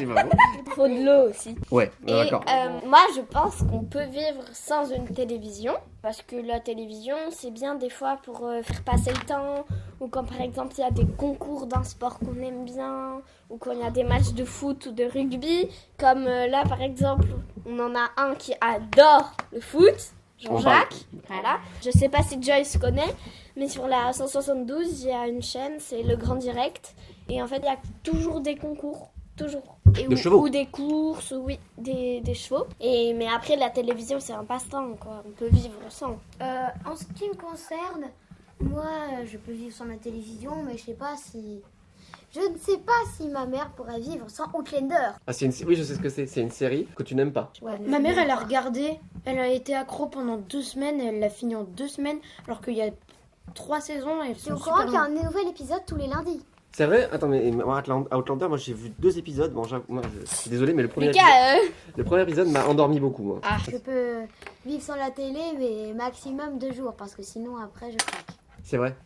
pas bon. Il faut de l'eau aussi. Ouais, Et d'accord. moi, je pense qu'on peut vivre sans une télévision. Parce que la télévision, c'est bien des fois pour faire passer le temps. Ou quand par exemple, il y a des concours d'un sport qu'on aime bien. Ou quand il y a des matchs de foot ou de rugby. Comme là, par exemple, on en a un qui adore le foot. Jean-Jacques. Voilà. Je sais pas si Joyce connaît. Mais sur la 172, il y a une chaîne, c'est Le Grand Direct. Et en fait, il y a toujours des concours. Toujours. De chevaux. Ou des courses, ou oui, des chevaux. Mais après, la télévision, c'est un passe-temps, quoi. On peut vivre sans. En ce qui me concerne, moi, je peux vivre sans la télévision, mais je ne sais pas si ma mère pourrait vivre sans Outlander. Ah, oui, je sais ce que c'est. C'est une série que tu n'aimes pas. Ma mère, elle a regardé, elle a été accro pendant 2 semaines, et elle l'a fini en 2 semaines, alors qu'il y a 3 saisons et elles Tu es sont au courant super qu'il y a longues. un nouvel épisode tous les lundis. C'est vrai? Attends, mais Outlander, moi j'ai vu 2 épisodes. Bon, moi, je suis désolé, mais le premier épisode m'a endormi beaucoup, moi. Je peux vivre sans la télé, mais maximum 2 jours, parce que sinon après je craque. C'est vrai?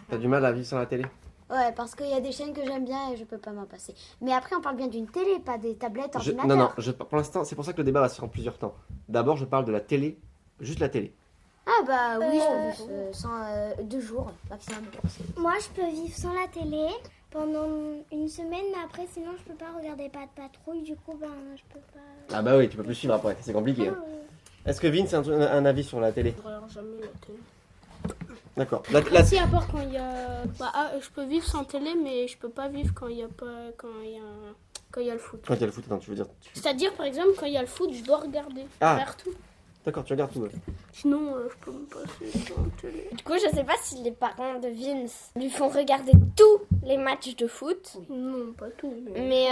T'as du mal à vivre sans la télé? Ouais, parce qu'il y a des chaînes que j'aime bien et je peux pas m'en passer. Mais après, on parle bien d'une télé, pas des tablettes, ordinateurs. Non, pour l'instant, c'est pour ça que le débat va se faire en plusieurs temps. D'abord, je parle de la télé, juste la télé. Ah bah oui, je peux vivre sans 2 jours maximum. Moi, je peux vivre sans la télé pendant une semaine, mais après, sinon, je peux pas regarder Pas de patrouille. Du coup, je peux pas. Ah bah oui, tu peux plus suivre après, c'est compliqué. Hein. Est-ce que Vince a un avis sur la télé? Je regarde jamais la télé. D'accord. Si, à part quand il y a... je peux vivre sans télé, mais je peux pas vivre quand il y a pas... quand il y a le foot. Quand il y a le foot, attends, tu veux dire... C'est-à-dire, par exemple, quand il y a le foot, je dois regarder. Ah. Faire tout. D'accord, tu regardes tout. Ouais. Sinon, je peux me passer sans télé. Du coup, je sais pas si les parents de Vince lui font regarder tous les matchs de foot. Non, pas tout. Mais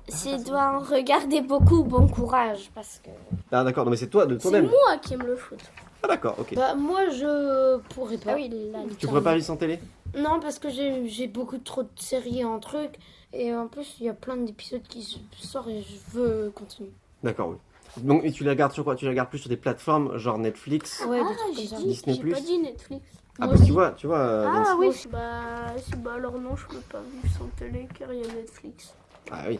s'il doit en regarder beaucoup, bon courage. Parce que. Ah d'accord, non mais c'est toi, de C'est toi-même. moi qui aime le foot. Ah d'accord, ok. Bah, moi, je pourrais pas. Ah oui, là, Tu pourrais pas vivre sans télé? Non, parce que j'ai beaucoup trop de séries en truc. Et en plus, il y a plein d'épisodes qui sortent et je veux continuer. D'accord, oui. Donc, et tu les regardes sur quoi? Tu les regardes plus sur des plateformes genre Netflix? Ouais, des Ah, trucs j'ai comme ça. dit, Disney+. j'ai pas dit Netflix. Ah Moi bah aussi. tu vois. Vince. Ah oui, alors non, je peux pas vivre sans télé car il y a Netflix. Ah oui.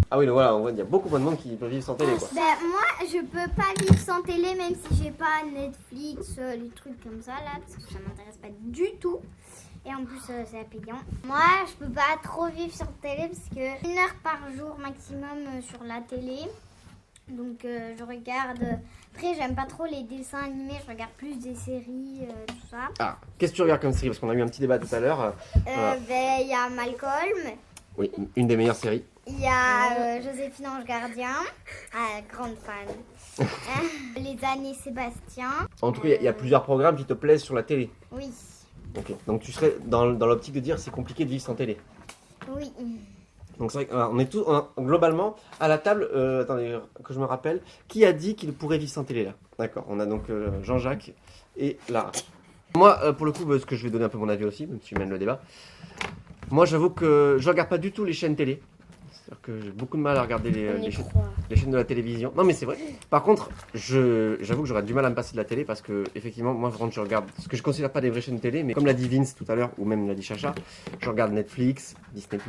Ah oui, donc voilà, on voit, il y a beaucoup moins de monde qui peut vivre sans télé quoi. Ben, moi, je peux pas vivre sans télé, même si j'ai pas Netflix, les trucs comme ça, là, parce que ça m'intéresse pas du tout. Et en plus, c'est payant. Moi, je peux pas trop vivre sans télé, parce que 1 heure par jour maximum sur la télé. Donc, je regarde... Après, j'aime pas trop les dessins animés, je regarde plus des séries, tout ça. Ah, qu'est-ce que tu regardes comme série? Parce qu'on a eu un petit débat tout à l'heure. Voilà. Ben, il y a Malcolm, Oui, une des meilleures séries. il y a Joséphine Ange Gardien, grande fan. Les années Sébastien, En tout cas, il y a plusieurs programmes qui te plaisent sur la télé. oui, Ok. Donc tu serais dans l'optique de dire c'est compliqué de vivre sans télé. oui. Donc c'est vrai qu'on est tous globalement à la table. Attendez que je me rappelle. Qui a dit qu'il pourrait vivre sans télé là? D'accord. On a donc Jean-Jacques et Lara. Moi, pour le coup, parce que je vais donner un peu mon avis aussi, même si tu mènes le débat. Moi, j'avoue que je regarde pas du tout les chaînes télé. C'est-à-dire que j'ai beaucoup de mal à regarder les chaînes de la télévision. Non, mais c'est vrai. Par contre, j'avoue que j'aurais du mal à me passer de la télé parce que, effectivement, moi, quand je regarde ce que je considère pas des vraies chaînes télé, mais comme l'a dit Vince tout à l'heure, ou même l'a dit Chacha, je regarde Netflix, Disney+,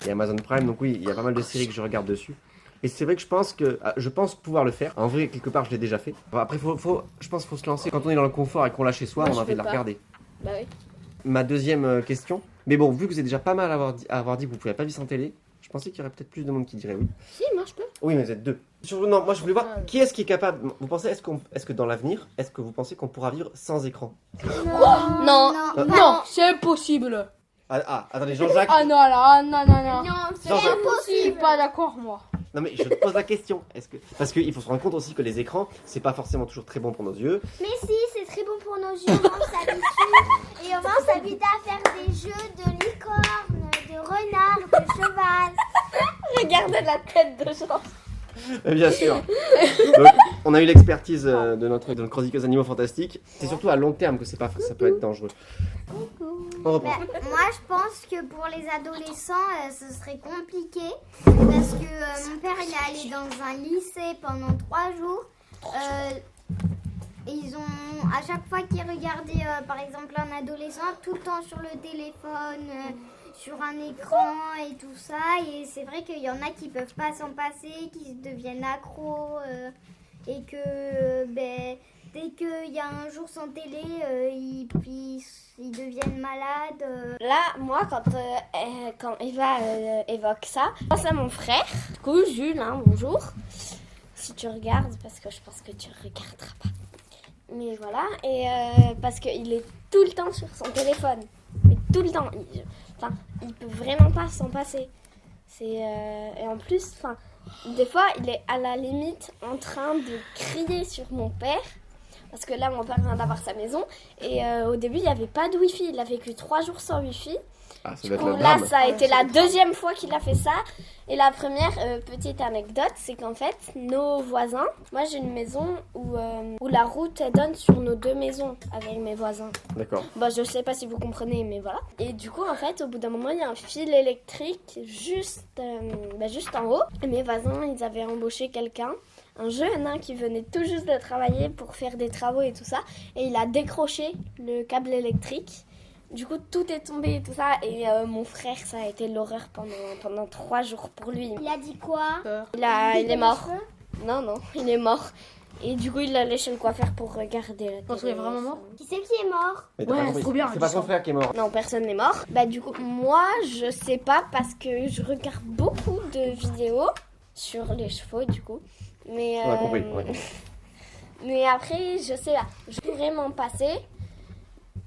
et Amazon Prime. Donc, oui, il y a pas mal de séries que je regarde dessus. Et c'est vrai que je pense pouvoir le faire. En vrai, quelque part, je l'ai déjà fait. Bon, après, je pense qu'il faut se lancer. Quand on est dans le confort et qu'on l'a chez soi, Moi, on a je envie de peux la pas. regarder. Bah oui. Ma deuxième question. Mais bon, vu que vous êtes déjà pas mal à avoir dit que vous ne pouvez pas vivre sans télé, je pensais qu'il y aurait peut-être plus de monde qui dirait oui. Si, moi je peux. Oui, mais vous êtes 2. Non, moi je voulais voir qui est-ce qui est capable. Vous pensez, est-ce que dans l'avenir, est-ce que vous pensez qu'on pourra vivre sans écran? Non. Non, c'est impossible. Attendez, Jean-Jacques. Ah non, là, non. Non, c'est Jean-Jacques. Je suis pas d'accord, moi. Non mais je te pose la question. Parce qu'il faut se rendre compte aussi que les écrans, c'est pas forcément toujours très bon pour nos yeux. Mais si, c'est très bon pour nos yeux, on s'habitue. Et on s'habitue à faire des jeux de licorne, de renard, de cheval. Regardez la tête de Jean. Bien sûr. Donc, on a eu l'expertise de notre chroniqueuse animaux fantastiques. C'est surtout à long terme que ça peut être dangereux. On reprend. Moi, je pense que pour les adolescents, ce serait compliqué. Parce que mon père, il est allé dans un lycée pendant 3 jours. Et ils ont, à chaque fois qu'ils regardaient, par exemple, un adolescent, tout le temps sur le téléphone, sur un écran et tout ça. Et c'est vrai qu'il y en a qui peuvent pas s'en passer, qui deviennent accros. Et que dès qu'il y a un jour sans télé, ils deviennent malades. Là, moi, quand Eva évoque ça, je pense à mon frère. Du coup, Jules, hein, bonjour. Si tu regardes, parce que je pense que tu regarderas pas. Mais voilà, et parce qu'il est tout le temps sur son téléphone. Mais tout le temps. Il peut vraiment pas s'en passer. Et en plus, des fois, il est à la limite en train de crier sur mon père. Parce que là, mon père vient d'avoir sa maison. Et au début, il n'y avait pas de Wi-Fi. Il a vécu 3 jours sans Wi-Fi. Ah, ça Du va coup, être le là, drame. ça a été la deuxième fois qu'il a fait ça. Et la première petite anecdote, c'est qu'en fait, nos voisins, moi j'ai une maison où la route elle donne sur nos 2 maisons avec mes voisins. D'accord. Bon, je sais pas si vous comprenez, mais voilà. Et du coup, en fait, au bout d'un moment, il y a un fil électrique juste en haut. Et mes voisins, ils avaient embauché quelqu'un, un jeune qui venait tout juste de travailler pour faire des travaux et tout ça. Et il a décroché le câble électrique. Du coup, tout est tombé et tout ça. Et mon frère, ça a été l'horreur pendant 3 jours pour lui. Il a dit quoi? Il est mort. Non, il est mort. Et du coup, il allait chez le coiffeur pour regarder la Parce qu'il est vraiment mort? Qui c'est qui est mort? Mais t'as Ouais, pas compris. c'est trop bien, C'est pas dis son ça. frère qui est mort. Non, personne n'est mort. Bah du coup, moi, je sais pas parce que je regarde beaucoup de vidéos sur les chevaux, du coup. Mais, On a compris. mais après, je sais pas. Je pourrais m'en passer.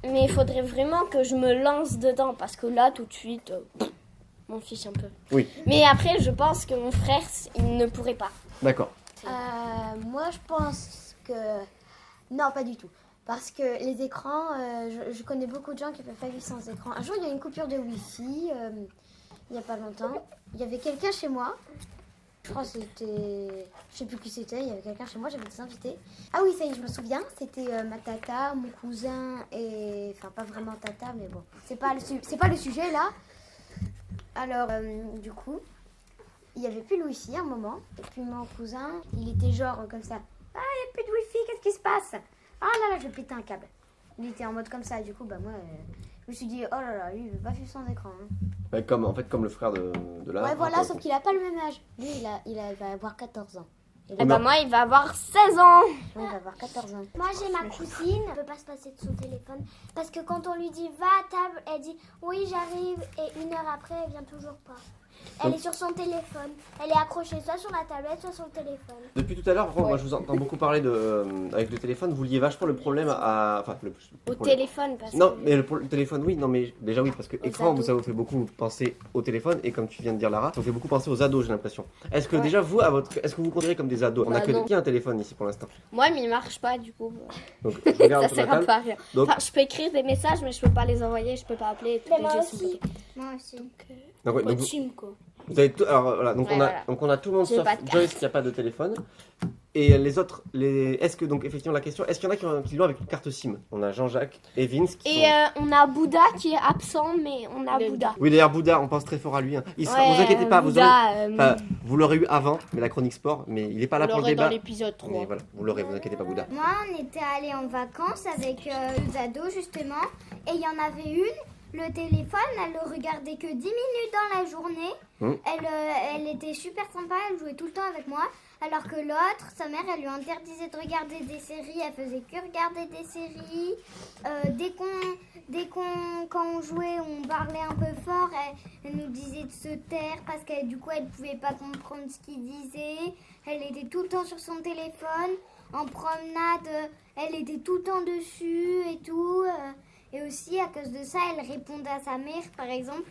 Mais il faudrait vraiment que je me lance dedans. Parce que là, tout de suite, m'en fiche un peu. Oui. Mais après, je pense que mon frère, il ne pourrait pas. D'accord. Moi, je pense que... Non, pas du tout. Parce que les écrans, je connais beaucoup de gens qui peuvent pas vivre sans écran. Un jour, il y a eu une coupure de Wi-Fi, il n'y a pas longtemps. Il y avait quelqu'un chez moi. Je crois que c'était... Je sais plus qui c'était, il y avait quelqu'un chez moi, j'avais des invités. Ah oui, ça y est, je me souviens. C'était ma tata, mon cousin et... Enfin, pas vraiment tata, mais bon. C'est pas le sujet, là. Alors, du coup... Il n'y avait plus le Wi-Fi à un moment. Et puis mon cousin, il était genre comme ça. Ah, il n'y a plus de Wi-Fi, qu'est-ce qui se passe? Ah là là, je vais péter un câble. Il était en mode comme ça. Du coup, moi, je me suis dit, oh là là, lui, il veut pas vivre sans écran. Hein. Ouais, comme le frère de là. Ouais, voilà, sauf qu'il a pas le même âge. Lui, il va avoir 14 ans. Et bah moi, il va avoir 16 ans. Il va avoir 14 ans. Moi j'ai ma cousine, elle peut pas se passer de son téléphone parce que quand on lui dit va à table, elle dit oui j'arrive et 1 heure après elle vient toujours pas. Elle est sur son téléphone, elle est accrochée soit sur la tablette soit sur le téléphone. Depuis tout à l'heure, moi je vous entends beaucoup parler avec le téléphone. Vous liez vachement le problème à. Enfin, Au problème. téléphone, parce Non, que... mais le téléphone, oui, non, mais déjà oui, parce que écran, ados. ça vous fait beaucoup penser au téléphone, et comme tu viens de dire, Lara, ça vous fait beaucoup penser aux ados, j'ai l'impression. Est-ce que Ouais. déjà vous, est-ce que vous considérez comme des ados? On a Bah, que non. qui a un téléphone ici pour l'instant. Moi, mais il marche pas, du coup. Donc je regarde Ça sur la sert à table. pas à rien. Donc- Enfin, je peux écrire des messages, mais je peux pas les envoyer, je peux pas appeler. Tous Mais les moi jeux sont aussi. bloqués. Moi aussi. Donc, ouais, Pas donc de vous, chim, quoi. vous avez tout. Alors voilà, donc Ouais, on a, voilà. donc on a tout le monde J'ai sauf pas de carte. Joyce qui a pas de téléphone. Et les autres, est-ce que donc effectivement la question, est-ce qu'il y en a qui l'ont avec une carte SIM? On a Jean-Jacques et Vince qui Et sont. on a Bouddha qui est absent, mais on a Bouddha. Oui, d'ailleurs Bouddha, on pense très fort à lui. Hein. Il sera, Ouais, vous inquiétez pas, vous Bouddha, vous l'aurez eu avant, mais la chronique sport, mais il est pas là pour le débat. l'épisode 3. Mais voilà, vous l'aurez, vous inquiétez pas Bouddha. Moi on était allés en vacances avec les ados justement et il y en avait une, le téléphone, elle le regardait que 10 minutes dans la journée. Elle était super sympa, elle jouait tout le temps avec moi. Alors que l'autre, sa mère, elle lui interdisait de regarder des séries, elle faisait que regarder des séries. Quand on jouait, on parlait un peu fort, elle nous disait de se taire parce qu'elle du coup, elle ne pouvait pas comprendre ce qu'il disait. Elle était tout le temps sur son téléphone. En promenade, elle était tout le temps dessus et tout. Et aussi, à cause de ça, elle répondait à sa mère, par exemple.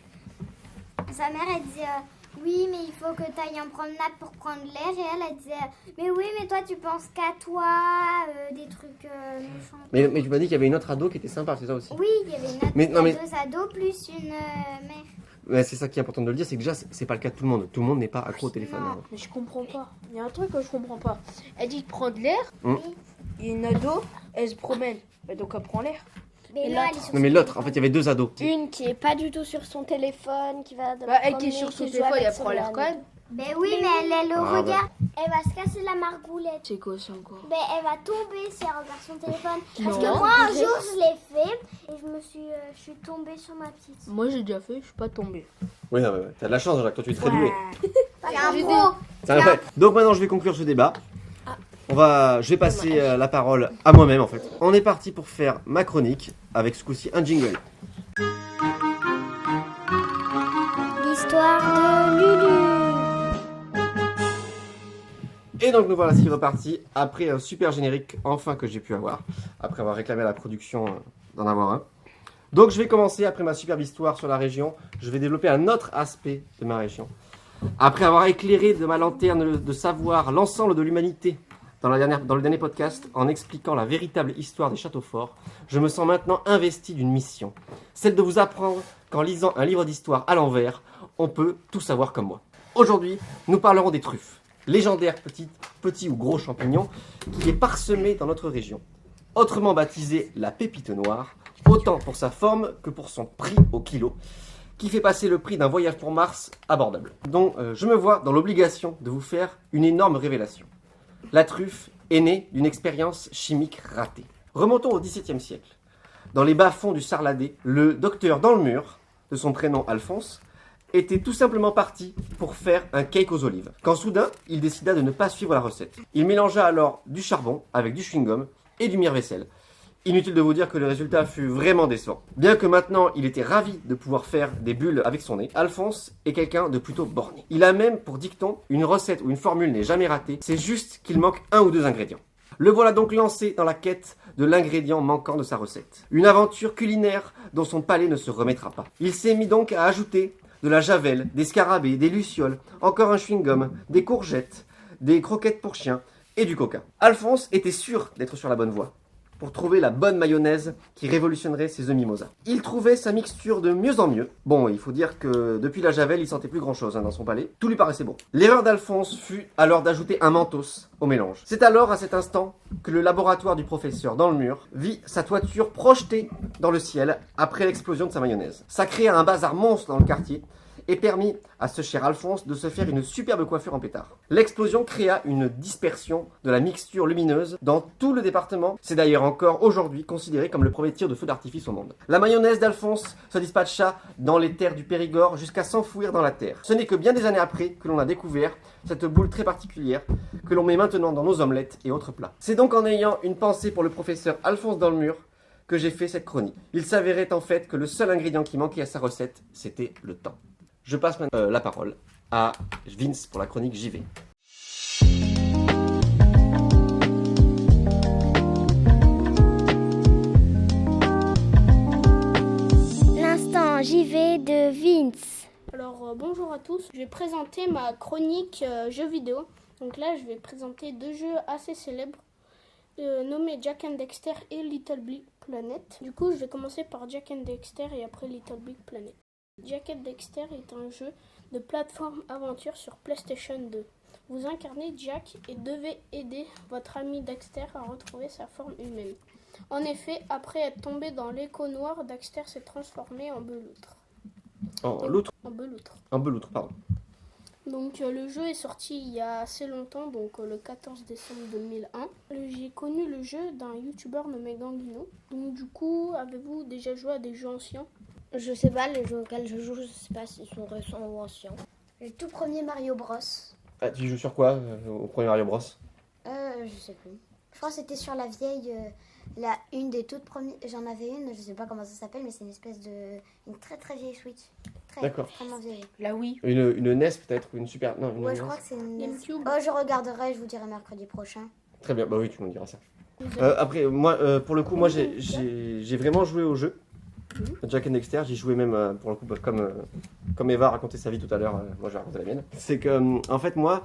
Sa mère, elle disait oui, mais il faut que tu ailles en promenade pour prendre l'air. Et elle disait, mais oui, mais toi, tu penses qu'à toi, des trucs méchants. Mais tu m'as dit qu'il y avait une autre ado qui était sympa, c'est ça aussi? Oui, il y avait une Mais- non, mais- deux ados plus une mère. Ouais, c'est ça qui est important de le dire, c'est que déjà, c'est pas le cas de tout le monde. Tout le monde n'est pas accro au téléphone. Non. hein. Mais je comprends pas. Il y a un truc que je comprends pas. Elle dit de prendre l'air. Hum. Il y a une ado, elle se promène. Bah, donc elle prend l'air. Mais Et là, l'autre elle est sur Non, mais son l'autre, en fait, téléphone. il y avait 2 ados. Une qui est pas du tout sur son téléphone, qui va. Bah, elle qui est sur son téléphone, elle prend l'air quand même. Ben oui, mais elle le Ah, bah. regarde. Elle va se casser la margoulette. C'est quoi ça encore? Ben, elle va tomber si elle regarde son téléphone. Parce Non. que moi, un jour, je l'ai fait et je suis tombée sur ma petite. Moi j'ai déjà fait, je suis pas tombée. Oui, non, mais t'as de la chance, Jacques, toi tu es très doué. C'est un pro. C'est vrai. Donc maintenant, je vais conclure ce débat. Je vais passer la parole à moi-même en fait. On est parti pour faire ma chronique avec ce coup-ci un jingle. L'histoire de Lulu. Et donc nous voilà repartis après un super générique enfin que j'ai pu avoir, après avoir réclamé à la production d'en avoir un. Donc je vais commencer après ma superbe histoire sur la région, je vais développer un autre aspect de ma région. Après avoir éclairé de ma lanterne de savoir l'ensemble de l'humanité dans le dernier podcast en expliquant la véritable histoire des châteaux forts, je me sens maintenant investi d'une mission, celle de vous apprendre qu'en lisant un livre d'histoire à l'envers, on peut tout savoir comme moi. Aujourd'hui, nous parlerons des truffes. Légendaire petit ou gros champignon qui est parsemé dans notre région. Autrement baptisé la pépite noire, autant pour sa forme que pour son prix au kilo, qui fait passer le prix d'un voyage pour Mars abordable. Donc je me vois dans l'obligation de vous faire une énorme révélation. La truffe est née d'une expérience chimique ratée. Remontons au XVIIe siècle. Dans les bas-fonds du Sarladé, le docteur dans le mur, de son prénom Alphonse, était tout simplement parti pour faire un cake aux olives. Quand soudain, il décida de ne pas suivre la recette. Il mélangea alors du charbon avec du chewing-gum et du mire-vaisselle. Inutile de vous dire que le résultat fut vraiment décevant. Bien que maintenant il était ravi de pouvoir faire des bulles avec son nez, Alphonse est quelqu'un de plutôt borné. Il a même pour dicton, une recette ou une formule n'est jamais ratée, c'est juste qu'il manque 1 ou 2 ingrédients. Le voilà donc lancé dans la quête de l'ingrédient manquant de sa recette. Une aventure culinaire dont son palais ne se remettra pas. Il s'est mis donc à ajouter de la javel, des scarabées, des lucioles, encore un chewing-gum, des courgettes, des croquettes pour chiens et du coca. Alphonse était sûr d'être sur la bonne voie pour trouver la bonne mayonnaise qui révolutionnerait ses œufs mimosa. Il trouvait sa mixture de mieux en mieux. Bon, il faut dire que depuis la javel, il sentait plus grand-chose dans son palais. Tout lui paraissait bon. L'erreur d'Alphonse fut alors d'ajouter un mentos au mélange. C'est alors, à cet instant, que le laboratoire du professeur dans le mur vit sa toiture projetée dans le ciel après l'explosion de sa mayonnaise. Ça créa un bazar monstre dans le quartier et permit à ce cher Alphonse de se faire une superbe coiffure en pétard. L'explosion créa une dispersion de la mixture lumineuse dans tout le département. C'est d'ailleurs encore aujourd'hui considéré comme le premier tir de feu d'artifice au monde. La mayonnaise d'Alphonse se dispatcha dans les terres du Périgord jusqu'à s'enfouir dans la terre. Ce n'est que bien des années après que l'on a découvert cette boule très particulière que l'on met maintenant dans nos omelettes et autres plats. C'est donc en ayant une pensée pour le professeur Alphonse dans le mur que j'ai fait cette chronique. Il s'avérait en fait que le seul ingrédient qui manquait à sa recette, c'était le temps. Je passe maintenant la parole à Vince pour la chronique JV. L'instant JV de Vince. Alors bonjour à tous, je vais présenter ma chronique jeux vidéo. Donc là je vais présenter 2 jeux assez célèbres nommés Jak and Daxter et Little Big Planet. Du coup je vais commencer par Jak and Daxter et après Little Big Planet. Jak and Daxter est un jeu de plateforme aventure sur PlayStation 2. Vous incarnez Jack et devez aider votre ami Daxter à retrouver sa forme humaine. En effet, après être tombé dans l'écho noir, Daxter s'est transformé en beloutre. En beloutre, pardon. Donc le jeu est sorti il y a assez longtemps, donc le 14 décembre 2001. J'ai connu le jeu d'un youtubeur nommé Gangino. Donc du coup, avez-vous déjà joué à des jeux anciens ? Je sais pas, les jeux auxquels je joue, je sais pas s'ils sont récents ou anciens. Le tout premier Mario Bros. Ah, tu joues sur quoi au premier Mario Bros? Je sais plus. Je crois que c'était sur la vieille, une des toutes premières. J'en avais une, je sais pas comment ça s'appelle, mais c'est une espèce de, une très très vieille Switch. D'accord. Vraiment vieille. La Wii. Une NES peut-être, ou une Super... Non, une Ouais, NES. je crois que c'est une. GameCube. Oh, je regarderai, je vous dirai mercredi prochain. Très bien, bah oui, tu nous diras ça. Après, moi, pour le coup, moi j'ai vraiment joué au jeu. Jack and Dexter, j'y jouais même pour le coup, comme Eva a raconté sa vie tout à l'heure, moi je vais raconter la mienne. C'est que, en fait, moi,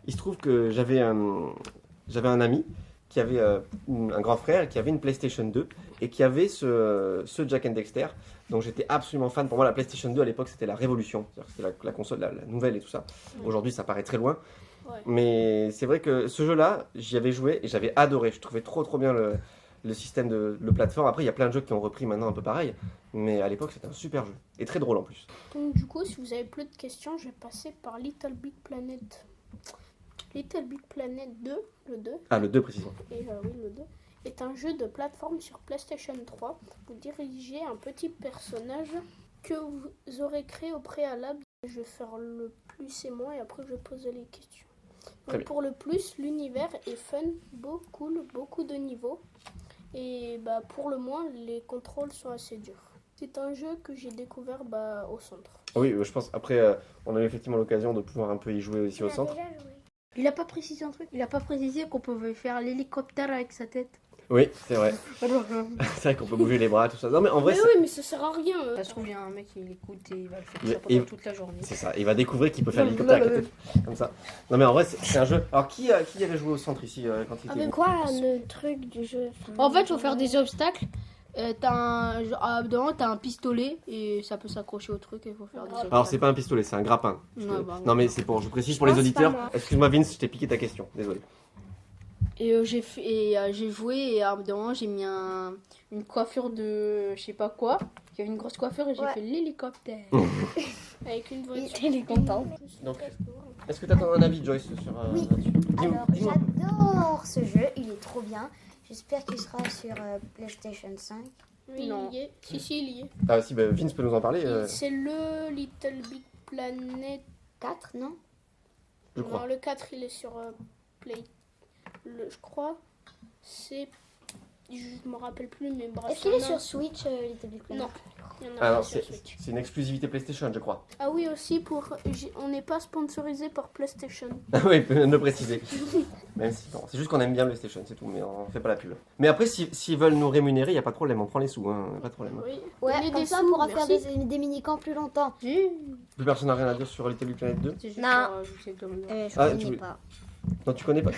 il se trouve que j'avais un ami qui avait un grand frère qui avait une PlayStation 2 et qui avait ce Jack and Dexter. Donc j'étais absolument fan. Pour moi, la PlayStation 2 à l'époque, c'était la révolution. C'était la console, la nouvelle et tout ça. Aujourd'hui, ça paraît très loin. Ouais. Mais c'est vrai que ce jeu-là, j'y avais joué et j'avais adoré. Je trouvais trop bien le système de plateforme. Après, il y a plein de jeux qui ont repris maintenant un peu pareil. Mais à l'époque, c'était un super jeu. Et très drôle en plus. Donc du coup, si vous avez plus de questions, je vais passer par Little Big Planet. Little Big Planet 2, le 2. Ah, le 2 précisément. Et oui, le 2 est un jeu de plateforme sur PlayStation 3. Vous dirigez un petit personnage que vous aurez créé au préalable. Je vais faire le plus et moins et après je vais poser les questions. Donc, pour le plus, l'univers est fun, beaucoup de niveaux. Et pour le moins, les contrôles sont assez durs. C'est un jeu que j'ai découvert au centre. Oui, je pense. Après, on a eu effectivement l'occasion de pouvoir un peu y jouer aussi au centre. Il a pas précisé un truc. Il a pas précisé qu'on pouvait faire l'hélicoptère avec sa tête. Oui, c'est vrai. C'est vrai qu'on peut bouger les bras, tout ça. Non, mais en vrai, oui, mais ça sert à rien. Ça se trouve, il y a un mec qui l'écoute et il va le faire ça pendant toute la journée. c'est ça. Il va découvrir qu'il peut faire l'hélicoptère avec la tête, comme ça. Non, mais en vrai, c'est un jeu. Alors, qui avait joué au centre ici quand il était Avec quoi le truc du jeu? En fait, il faut faire des obstacles. T'as un pistolet et ça peut s'accrocher au truc et il faut faire des obstacles. Alors, c'est pas un pistolet, c'est un grappin. Non, mais c'est pour. Je précise pour les auditeurs. Excuse-moi, Vince, je t'ai piqué ta question. Désolé. Et j'ai joué et à un moment j'ai mis une coiffure de je sais pas quoi. Il y avait une grosse coiffure et j'ai fait l'hélicoptère. Avec une voiture. Il est content. Donc, est-ce que tu attends un avis, Joyce, sur Oui. là-dessus Alors, Dis-moi. j'adore ce jeu, il est trop bien. J'espère qu'il sera sur PlayStation 5. Oui, Non. il y est. Si, il y est. Ah, si, Vince peut nous en parler, C'est le Little Big Planet 4, non? je crois. Non, le 4, il est sur Play. Je crois, c'est... Je me rappelle plus, mais bref. Est-ce qu'il est sur Switch, Little Big Planet? Non, il y en a Alors, pas sur Switch. c'est une exclusivité PlayStation, je crois. Ah oui, aussi, on n'est pas sponsorisé par PlayStation. Oui, le préciser. Même si, bon, c'est juste qu'on aime bien PlayStation, c'est tout, mais on fait pas la pub. Mais après, s'ils veulent nous rémunérer, il n'y a pas de problème, on prend les sous, hein, pas de problème. Oui. Ouais, Donnez comme des ça sous, on pourra merci. faire des mini-camps plus longtemps. Plus personne n'a rien à dire sur Little Big Planet 2 C'est juste Non. pour ajouter le domaine. Je Ah, connais tu- pas. Non, tu connais pas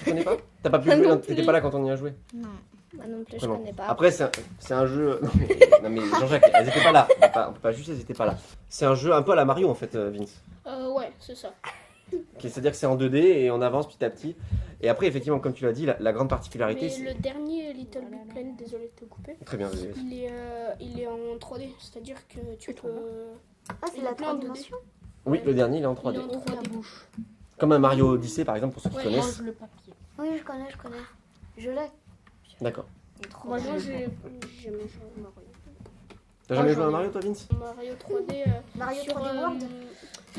T'as pas pu jouer, Non t'étais plus. pas là quand on y a joué Non. Moi non plus, je Vraiment. connais pas. Après, c'est un jeu. Non, mais Jean-Jacques, elles étaient pas là. On peut pas juste, elles étaient pas là. C'est un jeu un peu à la Mario en fait, Vince. Ouais, c'est ça. C'est-à-dire que c'est en 2D et on avance petit à petit. Et après, effectivement, comme tu l'as dit, la grande particularité. Mais c'est- le dernier Little Big Planet, désolé de te couper, Très bien, désolé. il est en 3D, c'est-à-dire que tu peux... Ah, c'est Il la est plein de 3 dimensions. Oui, le dernier, il est en Il 3D. est en 3D. Comme un Mario Odyssey, par exemple, pour ceux qui Ouais, connaissent. Mange le papier. Oui, je connais. Je l'ai. D'accord. Il est trop Moi, bien. j'ai jamais joué à Mario. T'as jamais joué à Mario, toi, Vince Mario 3D. Mario sur, 3D World.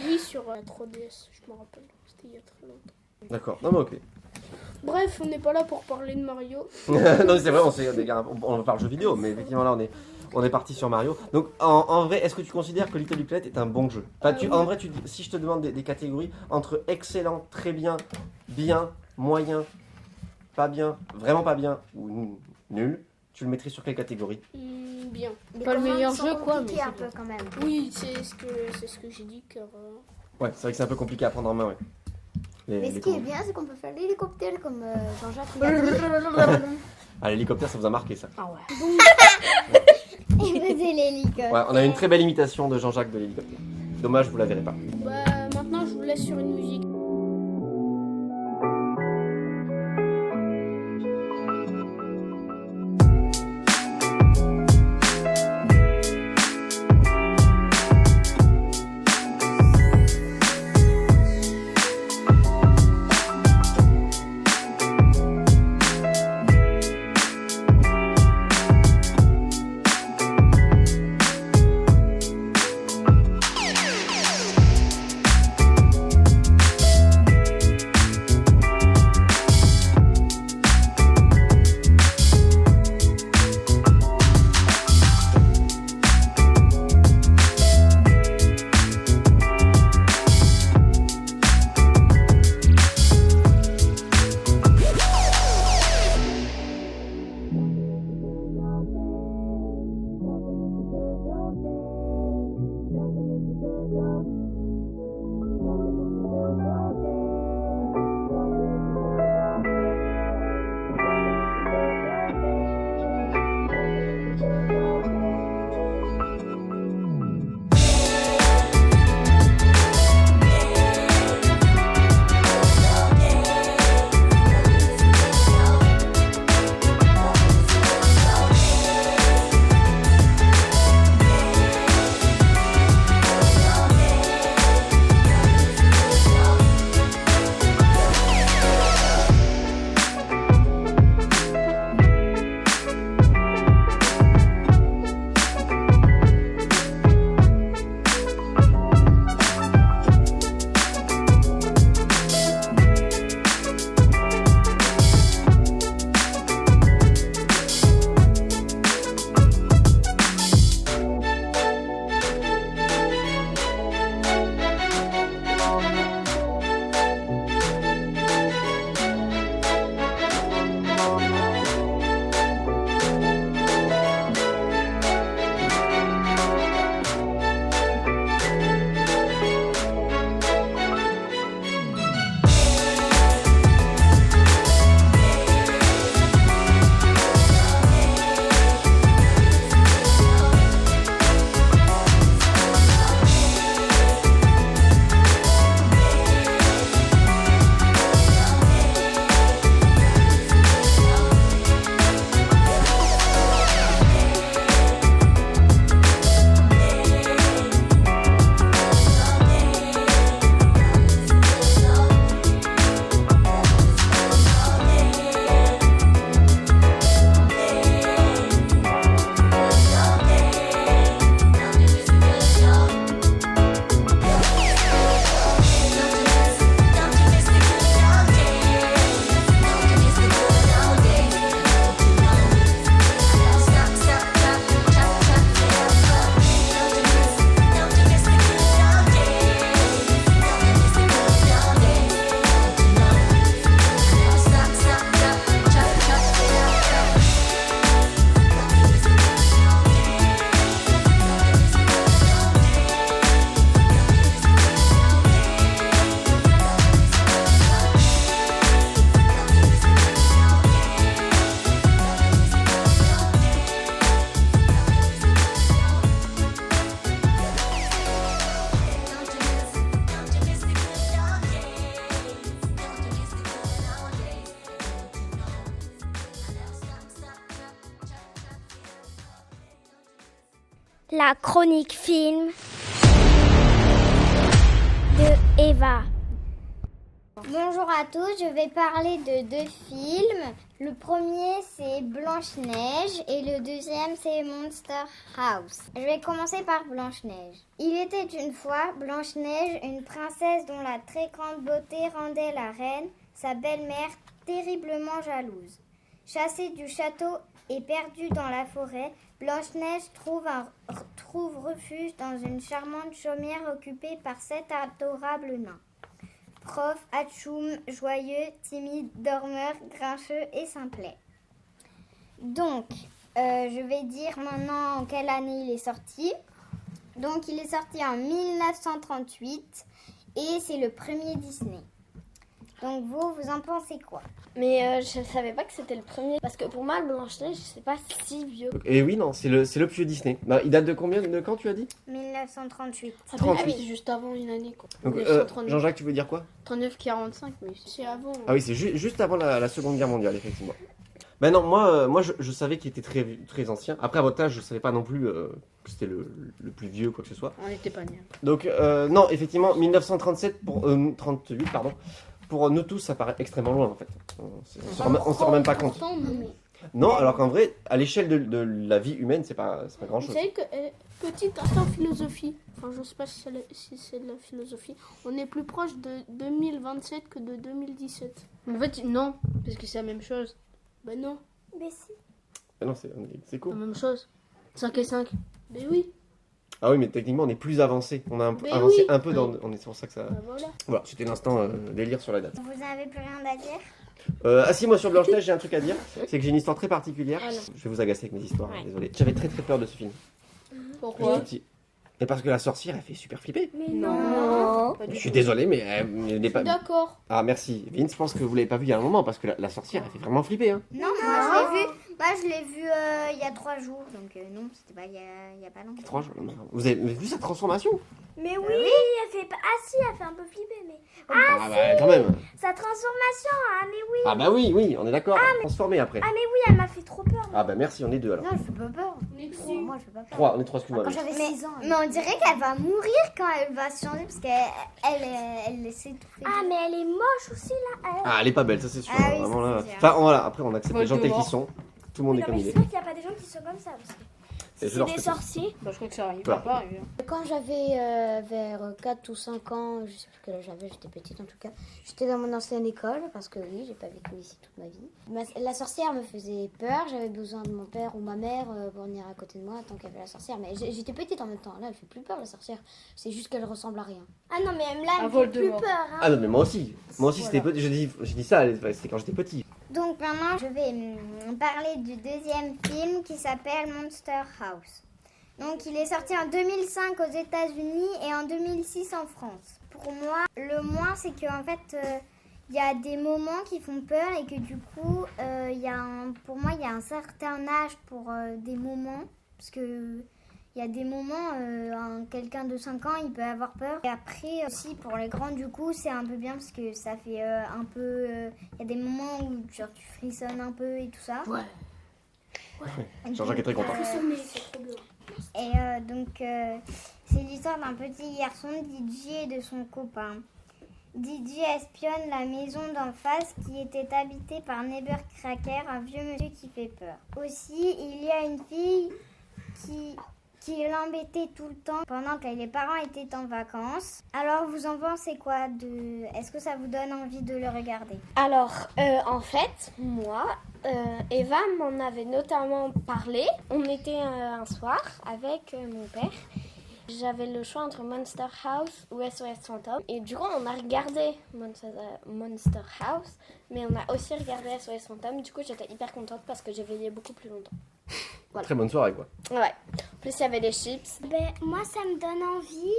Oui, sur la 3DS, je me rappelle. C'était il y a très longtemps. D'accord. Non, mais ok. Bref, on n'est pas là pour parler de Mario. non, mais c'est vrai, on parle jeux vidéo, mais effectivement, là, on est parti sur Mario. Donc, en vrai, est-ce que tu considères que Little Big Planet est un bon jeu? Enfin, Oui. En vrai, si je te demande des catégories entre excellent, très bien, bien, moyen, pas bien, vraiment pas bien ou nul, tu le mettrais sur quelle catégorie? Bien. Les Pas le commandes meilleur sont jeu, quoi, compliquées mais un c'est peu quand même. Oui, c'est ce que j'ai dit. Car, Ouais, c'est vrai que c'est un peu compliqué à prendre en main, ouais. Mais ce qui est bien, c'est qu'on peut faire l'hélicoptère comme Jean-Jacques il a dit. Ah, l'hélicoptère, ça vous a marqué, ça. Ah ouais. Il faisait l'hélicoptère. Ouais, on a une très belle imitation de Jean-Jacques de l'hélicoptère. Dommage, vous la verrez pas. maintenant, je vous laisse sur une musique. La chronique film de Eva. Bonjour à tous, je vais parler de 2 films. Le premier c'est Blanche-Neige et le deuxième c'est Monster House. Je vais commencer par Blanche-Neige. Il était une fois Blanche-Neige, une princesse dont la très grande beauté rendait la reine, sa belle-mère, terriblement jalouse. Chassée du château et perdue dans la forêt, Blanche-Neige trouve refuge dans une charmante chaumière occupée par 7 adorables nains. Prof, atchoum, joyeux, timide, dormeur, grincheux et simplet. Donc, je vais dire maintenant en quelle année il est sorti. Donc, il est sorti en 1938 et c'est le premier Disney. Donc, vous en pensez quoi? Mais je savais pas que c'était le premier. Parce que pour moi, Blanche-Neige, c'est pas si vieux. Et oui, non, c'est le plus vieux Disney. Bah, il date de combien, de quand tu as dit? 1938. Ah 38. oui, c'est juste avant une année quoi. Donc, 1939. Jean-Jacques, tu veux dire quoi? 39-45, mais c'est avant. Ah oui, c'est juste avant la Seconde Guerre mondiale, effectivement. Ben non, moi je savais qu'il était très, très ancien. Après, à votre âge, je savais pas non plus que c'était le plus vieux, quoi que ce soit. On n'était pas nés. Donc, non, effectivement, 1937 pour 38, pardon. Pour nous tous, ça paraît extrêmement loin, en fait. On s'en rend même pas compte. Non, alors qu'en vrai, à l'échelle de la vie humaine, c'est pas Vous grand-chose. savez que, petit instant philosophie, enfin je sais pas si c'est de la philosophie, on est plus proche de 2027 que de 2017. En fait, non, parce que c'est la même chose. Ben non. Mais si. Ah non, c'est La cool. même chose. 5 et 5. Ben oui. Ah oui, mais techniquement, on est plus avancé. On a Mais avancé oui. un peu dans... C'est pour ça que ça... Ben voilà. Voilà, c'était l'instant délire sur la date. Vous n'avez plus rien à dire? Ah si, moi sur Blanche-Neige, j'ai un truc à dire. C'est que j'ai une histoire très particulière. Ah non. Je vais vous agacer avec mes histoires, Ouais. désolé. J'avais très très peur de ce film. Pourquoi J'étais petit. Et parce que la sorcière, elle fait super flipper. Mais Non. Je suis désolé, mais elle n'est pas... D'accord. Ah merci. Vince, je pense que vous l'avez pas vu il y a un moment, parce que la sorcière, elle fait vraiment flipper. Hein. Non, moi je l'ai vu il y a 3 jours, donc non, c'était pas il y a pas longtemps. 3 jours. Vous avez vu sa transformation? Mais oui, elle fait pas... Ah si, elle fait un peu flipper, mais... Ah bah quand même. Sa transformation, ah mais oui. Ah bah oui, on est d'accord. Transformé après. Ah mais oui, elle m'a fait trop peur. Ah bah merci, on est deux alors. Non, je fais pas peur. Moi, je fais pas peur. 3, on est 3, excuse-moi. Quand Vince. j'avais 6 ans. Mais on dirait qu'elle va mourir quand elle va se changer, parce qu'elle essaie de tout faire. Ah mais elle est moche aussi là. Ah, elle est pas belle, ça c'est sûr. Ah oui, Vraiment ça, là. c'est sûr. Enfin voilà, après on accepte Moi, les gens je tels mors. qu'ils sont. Tout le monde est comme il est. qu'il n'y a pas des gens qui sont comme ça. Parce que Et je c'est leur des fais- sorciers. Bah, je crois que ça arrive Voilà. pas arriver. Quand j'avais vers 4 ou 5 ans, je sais plus quel âge j'avais, j'étais petite en tout cas, j'étais dans mon ancienne école, parce que oui, j'ai pas vécu ici toute ma vie. La sorcière me faisait peur, j'avais besoin de mon père ou ma mère pour venir à côté de moi tant qu'il y avait la sorcière. Mais j'étais petite en même temps, là elle fait plus peur la sorcière, c'est juste qu'elle ressemble à rien. Ah non, mais même là, Un elle me fait plus Voldemort. peur. Hein. Ah non mais moi aussi. Moi aussi c'était Voilà. petit. Je dis ça, c'était quand j'étais petit. Donc maintenant, je vais parler du deuxième film qui s'appelle Monster House. Donc il est sorti en 2005 aux États-Unis et en 2006 en France. Pour moi, le moins c'est qu'en fait, il y a des moments qui font peur et que du coup, pour moi, il y a un certain âge pour des moments. Parce que il y a des moments, quelqu'un de 5 ans, il peut avoir peur. Et après, aussi, pour les grands, du coup, c'est un peu bien parce que ça fait un peu... Il y a des moments où genre, tu frissonnes un peu et tout ça. Ouais. Jean-Jacques est très content. Et c'est l'histoire d'un petit garçon, DJ, et de son copain. DJ espionne la maison d'en face qui était habitée par Nebercracker, un vieux monsieur qui fait peur. Aussi, il y a une fille qui l'embêtait tout le temps pendant que les parents étaient en vacances. Alors, vous en pensez quoi Est-ce que ça vous donne envie de le regarder? Alors, en fait, moi, Eva m'en avait notamment parlé. On était un soir avec mon père. J'avais le choix entre Monster House ou SOS Fantôme. Et du coup, on a regardé Monster House, mais on a aussi regardé SOS Fantôme. Du coup, j'étais hyper contente parce que j'ai veillé beaucoup plus longtemps. Voilà. Très bonne soirée quoi. Ouais. En plus, il y avait des chips. Ben, moi, ça me donne envie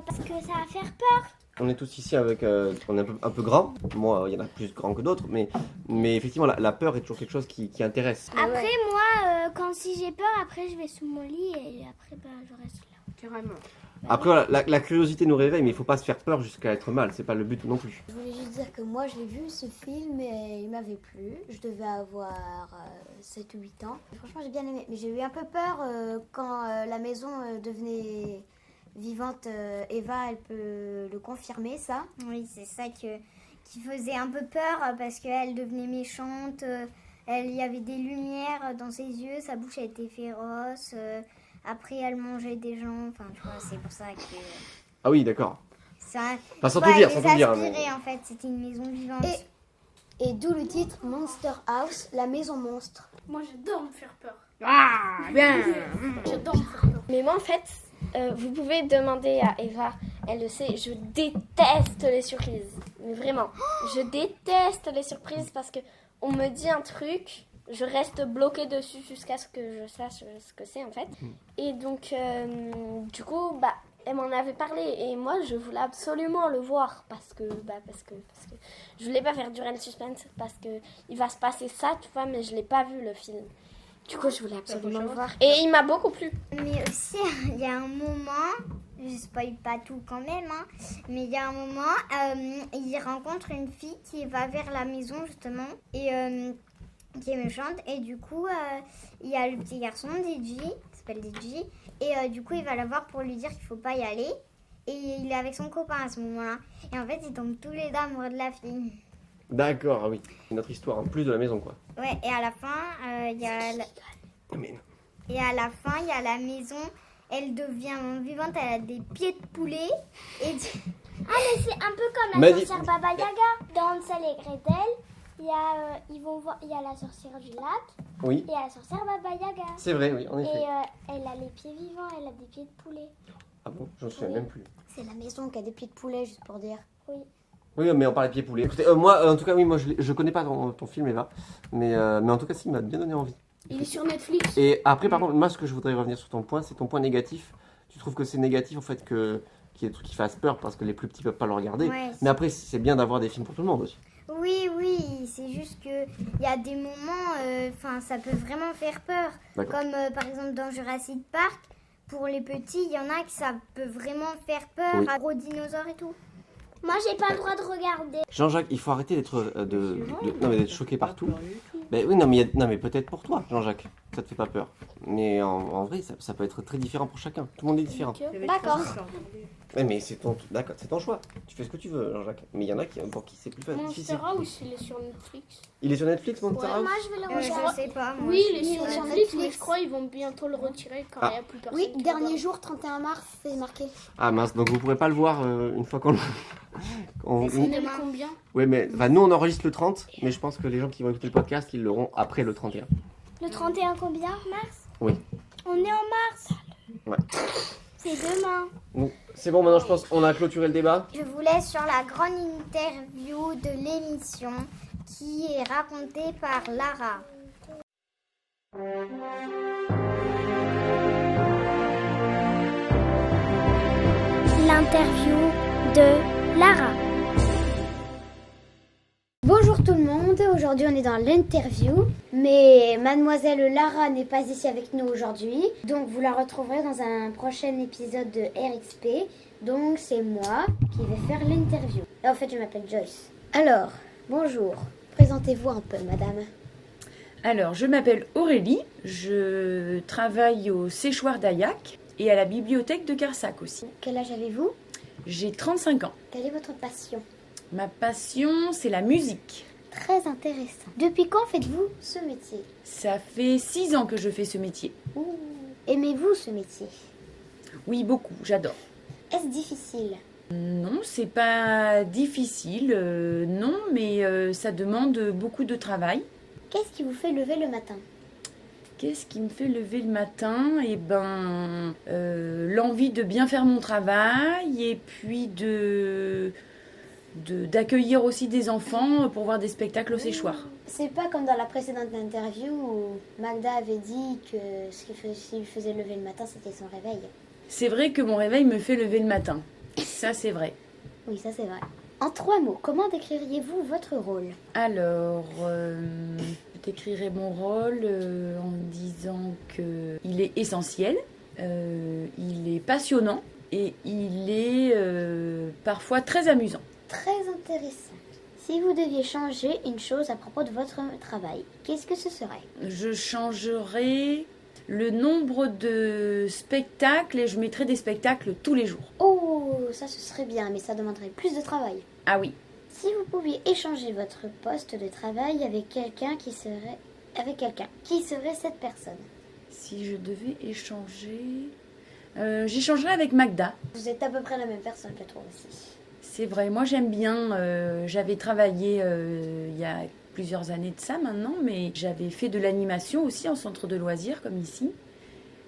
parce que ça va faire peur. On est tous ici avec, on est un peu grands. Moi, il y en a plus grands que d'autres, mais effectivement, la peur est toujours quelque chose qui intéresse. Après, moi, si j'ai peur, après, je vais sous mon lit et après, je reste là. Carrément. Après, voilà, la curiosité nous réveille, mais il faut pas se faire peur jusqu'à être mal. C'est pas le but non plus. Je voulais juste dire que moi j'ai vu ce film et il m'avait plu. Je devais avoir 7 ou 8 ans. Franchement j'ai bien aimé. Mais j'ai eu un peu peur quand la maison devenait vivante, Eva, elle peut le confirmer, ça. Oui, c'est ça qui faisait un peu peur parce qu'elle devenait méchante. Il y avait des lumières dans ses yeux, sa bouche elle était féroce. Après, elle mangeait des gens. Enfin, tu vois, c'est pour ça que Ah oui, d'accord. ça. Enfin, sans Ouais, tout dire, elle sans les tout dire. aspirait, en fait, c'était une maison vivante. Et d'où le titre Monster House, la maison monstre. Moi, j'adore me faire peur. Ah, bien. J'adore me faire peur. Mais moi, en fait, vous pouvez demander à Eva, elle le sait, je déteste les surprises. Mais vraiment, je déteste les surprises parce que on me dit un truc, je reste bloquée dessus jusqu'à ce que je sache ce que c'est en fait. Et donc, du coup, bah, elle m'en avait parlé et moi, je voulais absolument le voir parce que je voulais pas faire durer le suspense parce que il va se passer ça, tu vois, mais je l'ai pas vu le film. Du coup, je voulais absolument le voir. Et il m'a beaucoup plu. Mais aussi, il y a un moment, je spoil pas tout quand même, hein, mais il y a un moment, il rencontre une fille qui va vers la maison justement et qui est méchante. Et du coup, il y a le petit garçon, DJ, qui s'appelle DJ, et du coup, il va la voir pour lui dire qu'il faut pas y aller. Et il est avec son copain à ce moment-là. Et en fait, ils tombent tous les deux amoureux de la fille. D'accord, ah oui. Une autre histoire en plus de la maison, quoi. Ouais, et à la fin, il y a... Mais non. Et à la fin, il y a la maison, elle devient vivante, elle a des pieds de poulet. Et Ah, mais c'est un peu comme M'a la dit- sorcière Baba Yaga. Dans Hansel et Gretel, ils vont voir, il y a la sorcière du lac Oui, et la sorcière Baba Yaga. c'est vrai, oui, en Et effet. elle a les pieds vivants, elle a des pieds de poulet. Ah bon, j'en souviens même plus. C'est la maison qui a des pieds de poulet, juste pour dire. Oui, mais on parlait de pieds poulets. Écoutez, moi, en tout cas, oui, moi, je connais pas ton film, Eva. Mais en tout cas, si, il m'a bien donné envie. Il est sur Netflix. Et après, par contre, moi, ce que je voudrais revenir sur ton point, c'est ton point négatif. Tu trouves que c'est négatif, en fait, qu'il y ait des trucs qui fassent peur parce que les plus petits peuvent pas le regarder. Ouais, Mais après, c'est bien d'avoir des films pour tout le monde aussi. oui, c'est juste que il y a des moments, enfin, ça peut vraiment faire peur. D'accord. Comme par exemple dans Jurassic Park, pour les petits, il y en a que ça peut vraiment faire peur, Oui. à gros dinosaures et tout. Moi, j'ai pas le droit de regarder. Jean-Jacques, il faut arrêter d'être non, mais d'être choqué partout. Ben oui, non, mais peut-être pour toi, Jean-Jacques, ça te fait pas peur. Mais en vrai, ça peut être très différent pour chacun. Tout le monde est différent. D'accord. Ouais, mais c'est d'accord, c'est ton choix. Tu fais ce que tu veux, Jean-Jacques. Mais il y en a pour qui c'est plus difficile. Monster House, il est sur Netflix. Il est sur Netflix, Monster House Moi, je vais le regarder. Je sais pas. Moi, Oui, il est sur Oui, Netflix, mais je crois qu'ils vont bientôt le retirer quand il n'y a plus personne. Oui, qui dernier regarde. jour, 31 mars, c'est marqué. Ah mince, donc vous pourrez pas le voir une fois qu'on le. On est le combien? Ouais, mais enfin, nous on enregistre le 30, mais je pense que les gens qui vont écouter le podcast, ils l'auront après le 31. Le 31 combien? Mars? Oui. On est en mars. Ouais. C'est demain. Donc, c'est bon, maintenant je pense qu'on a clôturé le débat. Je vous laisse sur la grande interview de l'émission qui est racontée par Lara. L'interview de Lara. Bonjour tout le monde, aujourd'hui on est dans l'interview, mais mademoiselle Lara n'est pas ici avec nous aujourd'hui, donc vous la retrouverez dans un prochain épisode de RXP, donc c'est moi qui vais faire l'interview. En fait je m'appelle Joyce. Alors, bonjour, présentez-vous un peu madame. Alors, je m'appelle Aurélie, je travaille au séchoir d'Ayac et à la bibliothèque de Carsac aussi. Quel âge avez-vous? J'ai 35 ans. Quelle est votre passion? Ma passion, c'est la musique. Très intéressant. Depuis quand faites-vous ce métier? Ça fait 6 ans que je fais ce métier. Ouh. Aimez-vous ce métier? Oui, beaucoup, j'adore. Est-ce difficile? Non, c'est pas difficile, non, mais ça demande beaucoup de travail. Qu'est-ce qui vous fait lever le matin? Qu'est-ce qui me fait lever le matin? Eh ben, l'envie de bien faire mon travail et puis d'accueillir aussi des enfants pour voir des spectacles au séchoir. C'est pas comme dans la précédente interview où Magda avait dit que ce qui lui faisait lever le matin, c'était son réveil. C'est vrai que mon réveil me fait lever le matin. Ça, c'est vrai. Oui, ça c'est vrai. En 3 mots, comment décririez-vous votre rôle? Alors, je décrirais mon rôle en disant qu'il est essentiel, il est passionnant et il est parfois très amusant. Très intéressant. Si vous deviez changer une chose à propos de votre travail, qu'est-ce que ce serait? Je changerais le nombre de spectacles et je mettrai des spectacles tous les jours. Oh, ça ce serait bien, mais ça demanderait plus de travail. Ah oui. Si vous pouviez échanger votre poste de travail avec quelqu'un, qui serait cette personne? Si je devais échanger... j'échangerais avec Magda. Vous êtes à peu près la même personne, je trouve aussi. C'est vrai, moi j'aime bien. J'avais travaillé il y a plusieurs années de ça maintenant, mais j'avais fait de l'animation aussi en centre de loisirs comme ici.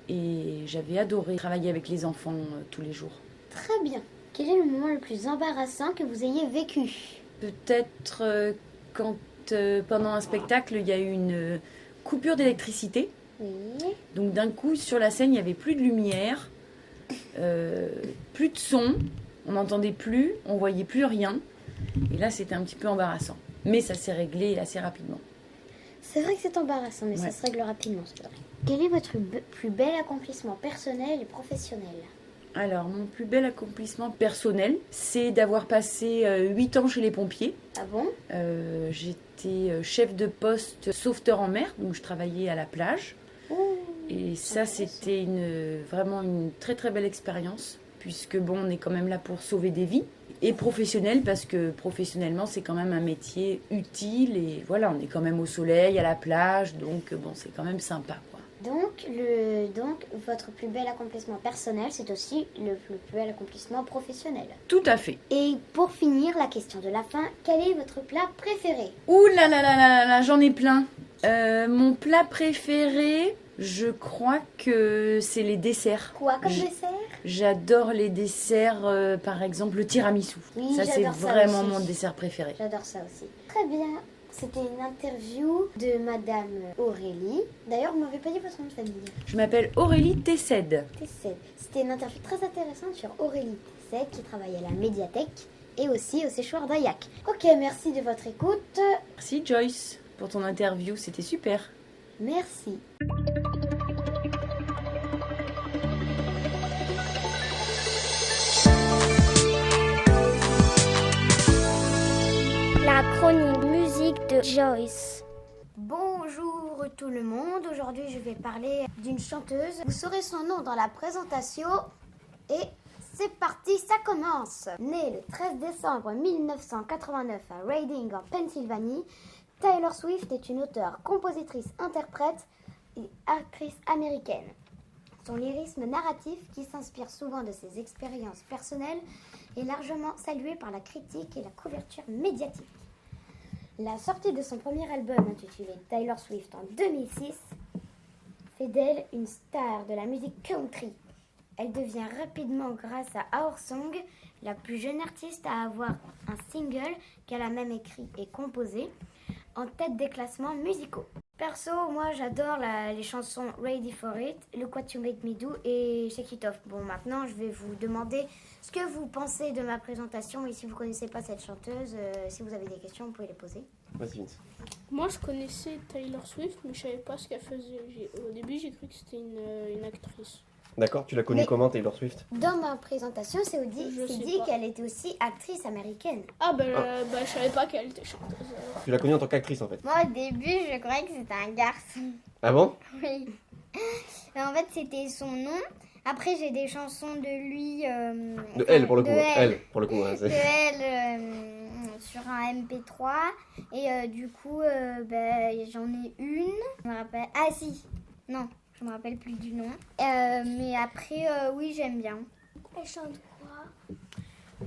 Et j'avais adoré travailler avec les enfants tous les jours. Très bien. Quel est le moment le plus embarrassant que vous ayez vécu? Peut-être quand pendant un spectacle il y a eu une coupure d'électricité. Oui. Donc d'un coup sur la scène il n'y avait plus de lumière, plus de son, on n'entendait plus, on voyait plus rien. Et là c'était un petit peu embarrassant. Mais ça s'est réglé assez rapidement. C'est vrai que c'est embarrassant, mais ça se règle rapidement, c'est vrai. Quel est votre plus bel accomplissement personnel et professionnel? Alors, mon plus bel accomplissement personnel, c'est d'avoir passé 8 ans chez les pompiers. Ah bon? J'étais chef de poste sauveteur en mer, donc je travaillais à la plage. Et ça, c'était vraiment une très très belle expérience, puisque bon, on est quand même là pour sauver des vies. Et professionnel, parce que professionnellement, c'est quand même un métier utile. Et voilà, on est quand même au soleil, à la plage, donc bon, c'est quand même sympa, quoi. Donc, votre plus bel accomplissement personnel, c'est aussi le plus bel accomplissement professionnel. Tout à fait. Et pour finir, la question de la fin, quel est votre plat préféré? Ouh là là là là là, j'en ai plein. Mon plat préféré, je crois que c'est les desserts. Quoi comme dessert? J'adore les desserts, par exemple le tiramisu. Oui, ça c'est j'adore ça vraiment aussi. mon dessert préféré. J'adore ça aussi. Très bien. C'était une interview de Madame Aurélie. D'ailleurs, vous m'avez pas dit votre nom de famille. Je m'appelle Aurélie Tessed. Tessed. C'était une interview très intéressante sur Aurélie Tessed qui travaille à la médiathèque et aussi au séchoir d'Ayac. Ok, merci de votre écoute. Merci Joyce pour ton interview, c'était super. Merci. La chronique musique de Joyce. Bonjour tout le monde, aujourd'hui je vais parler d'une chanteuse. Vous saurez son nom dans la présentation et c'est parti, ça commence. Née le 13 décembre 1989 à Reading en Pennsylvanie, Taylor Swift est une auteure, compositrice, interprète et actrice américaine. Son lyrisme narratif, qui s'inspire souvent de ses expériences personnelles, est largement salué par la critique et la couverture médiatique. La sortie de son premier album intitulé Taylor Swift en 2006 fait d'elle une star de la musique country. Elle devient rapidement, grâce à Our Song, la plus jeune artiste à avoir un single qu'elle a même écrit et composé en tête des classements musicaux. Perso, moi j'adore les chansons Ready for It, Look What You Make Me Do et Shake It Off. Bon, maintenant je vais vous demander ce que vous pensez de ma présentation et si vous ne connaissez pas cette chanteuse, si vous avez des questions, vous pouvez les poser. Vas-y Vince. Moi, je connaissais Taylor Swift, mais je savais pas ce qu'elle faisait. Au début, j'ai cru que c'était une actrice. D'accord, tu l'as connue Mais- comment Taylor Swift? Dans ma présentation, c'est Je sais dit pas. qu'elle était aussi actrice américaine. Ah, je savais pas qu'elle était chanteuse. alors. Tu l'as connue en tant qu'actrice en fait. Moi, au début, je croyais que c'était un garçon. Ah bon? Oui. En fait, c'était son nom. Après, j'ai des chansons de lui. De elle pour le de coup. elle. Elle pour le coup. hein, De c'est- elle sur un MP3. Et du coup, j'en ai une. Je me rappelle. Ah, si. Non, je me rappelle plus du nom. Mais après, oui, j'aime bien. Elle chante quoi?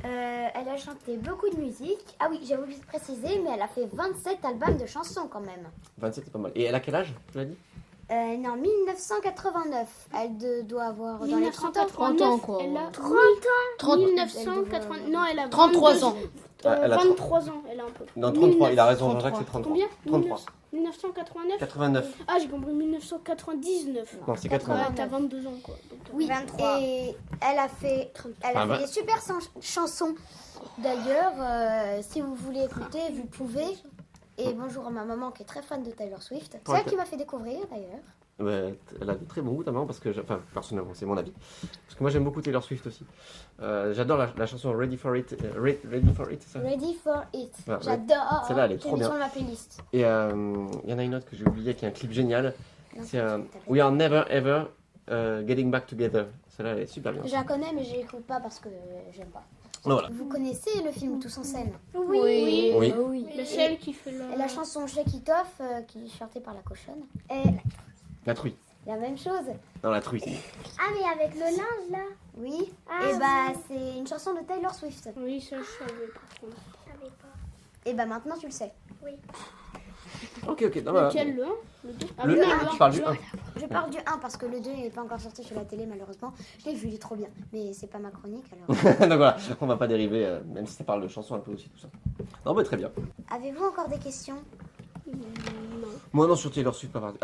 Elle a chanté beaucoup de musique. Ah oui, j'ai oublié de préciser, mais elle a fait 27 albums de chansons quand même. 27 c'est pas mal. Et elle a quel âge, tu l'as dit? En 1989. Elle doit avoir dans les 30 ans. 30 ans, quoi. Elle a 30 30. 1980. Non, elle a 33 22 ans. Ah, elle a 23 ans, elle a un peu. Non, 33, il a raison, 33. Jean-Jacques c'est 33. Combien 33. 1989 89. Ah, j'ai compris 1999. Non, c'est Ouais, 80. t'as 22 ans, quoi. Donc, Oui, 23. et elle a fait Ah, bah. des super chansons. D'ailleurs, si vous voulez écouter, vous pouvez. Et bonjour à ma maman qui est très fan de Taylor Swift. C'est Ouais, elle qui m'a fait découvrir d'ailleurs. Ouais, elle a de très bon goût ta maman parce que, enfin personnellement c'est mon avis, parce que moi j'aime beaucoup Taylor Swift aussi. J'adore la chanson Ready for It, Ready for It, c'est ça? Ready for It. Ouais, J'adore. Celle-là, elle est J'ai trop mis bien. sur ma playlist. Et il y en a une autre que j'ai oubliée qui est un clip génial, C'est We are never ever getting back together. Celle-là, elle est super bien. Je la connais, mais je l'écoute pas parce que j'aime pas. Voilà. Vous connaissez le film Tous en scène? Oui. Oui. Le celle qui fait Et la chanson Shake It Off, qui est chantée par la cochonne. Et La truie. la même chose. Non, la truie. Ah, mais avec le linge là. Oui. Ah, Et bah, c'est une chanson de Taylor Swift. Oui, ça je savais par contre. Je savais pas. Et bah, maintenant tu le sais. Ok. Non, bah, Lequel, le 1? Le 2? Ah le oui, 1, tu parles du 1. Je parle du 1 parce que le 2 n'est pas encore sorti sur la télé, malheureusement. Je l'ai vu, il est trop bien. Mais c'est pas ma chronique alors. Donc voilà, on va pas dériver, même si ça parle de chansons un peu aussi, tout ça. Non, mais très bien. Avez-vous encore des questions? Moi, non, sur Taylor Swift, pas parler.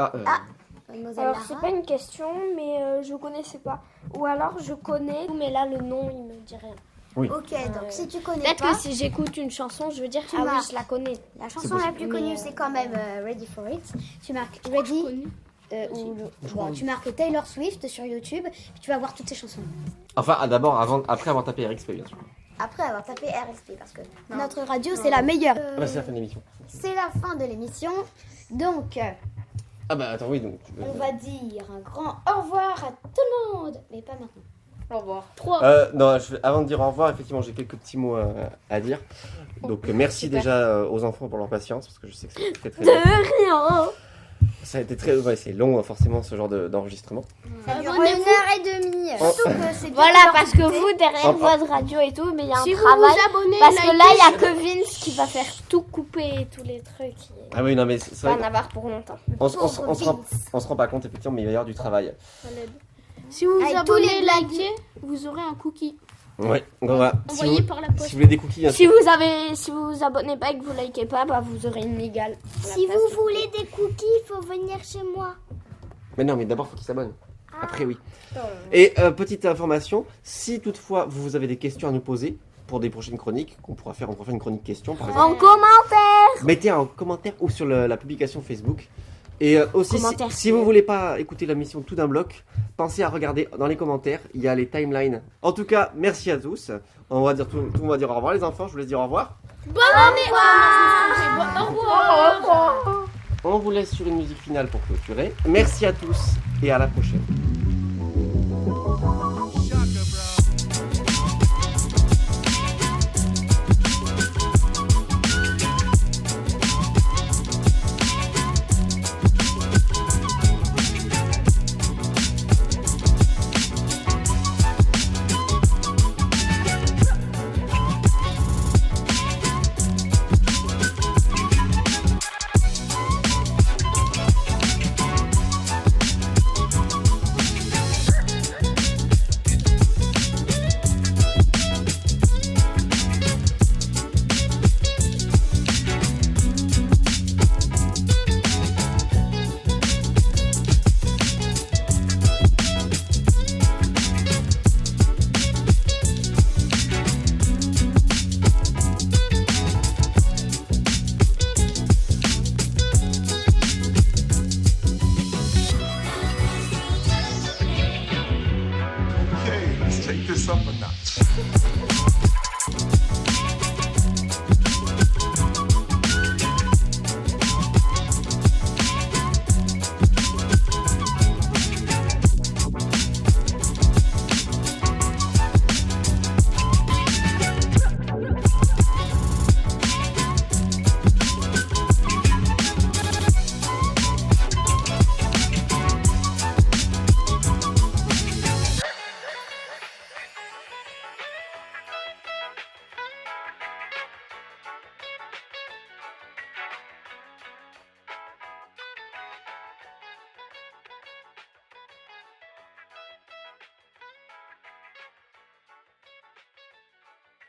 Mademoiselle Alors Lara. c'est pas une question, mais je connaissais pas. Ou alors je connais, mais là le nom il me dit rien. Ok, donc si tu connais Peut-être pas, que si j'écoute une chanson, je veux dire Tu ah marques. oui je la connais. la C'est chanson la possible. plus connue, c'est quand même Ready for It. Tu marques Ready, tu marques Taylor Swift sur YouTube, puis tu vas voir toutes ses chansons. Enfin, d'abord, après avoir tapé RXP, bien sûr. Après avoir tapé RSP, parce que notre radio, c'est la meilleure. Ah bah, c'est la fin de l'émission. C'est la fin de l'émission. Donc, Ah bah, attends, oui, donc. on va dire un grand au revoir à tout le monde. Mais pas maintenant. Au revoir. 3. Non, avant de dire au revoir, effectivement, j'ai quelques petits mots à dire. Donc, merci déjà aux enfants pour leur patience, parce que je sais que c'est très très long. Rien. Ça a été très. Ouais, c'est long, forcément, ce genre d'enregistrement. Ça dure Abonnez-vous. 1h30. Oh. Surtout que c'est Voilà bientôt parce que l'heure d'écouter. vous derrière Oh, votre radio et tout, mais il y a Si un vous travail. vous abonnez, Parce que likez, là il y a que Vince qui va faire tout couper tous les trucs. Il Ah oui, non, mais c'est va vrai. en avoir pour longtemps. On se Pauvre rend pas compte, effectivement, mais il va y avoir du travail. ça l'aide. Si vous vous Avec tous abonnez, les blagues. likez, vous aurez un cookie Ouais, donc voilà. Si envoyé vous, par la si poste. vous voulez des cookies, hein, Si vous vous abonnez pas et que vous likez pas, bah vous aurez une migale. Si vous voulez des cookies, il faut venir chez moi. Mais non, mais d'abord, il faut qu'ils s'abonnent. Après, oui. Et petite information, si toutefois vous avez des questions à nous poser pour des prochaines chroniques, qu'on pourra faire une chronique question, par exemple, En commentaire. mettez un commentaire ou sur la publication Facebook. Et aussi, Commentaire. si vous voulez pas écouter la mission tout d'un bloc, pensez à regarder dans les commentaires, il y a les timelines. En tout cas, merci à tous. On va dire tout le monde va dire au revoir les enfants, je vous laisse dire au revoir. Au revoir. On vous laisse sur une musique finale pour clôturer. Merci à tous et à la prochaine. Okay, let's take this up a notch.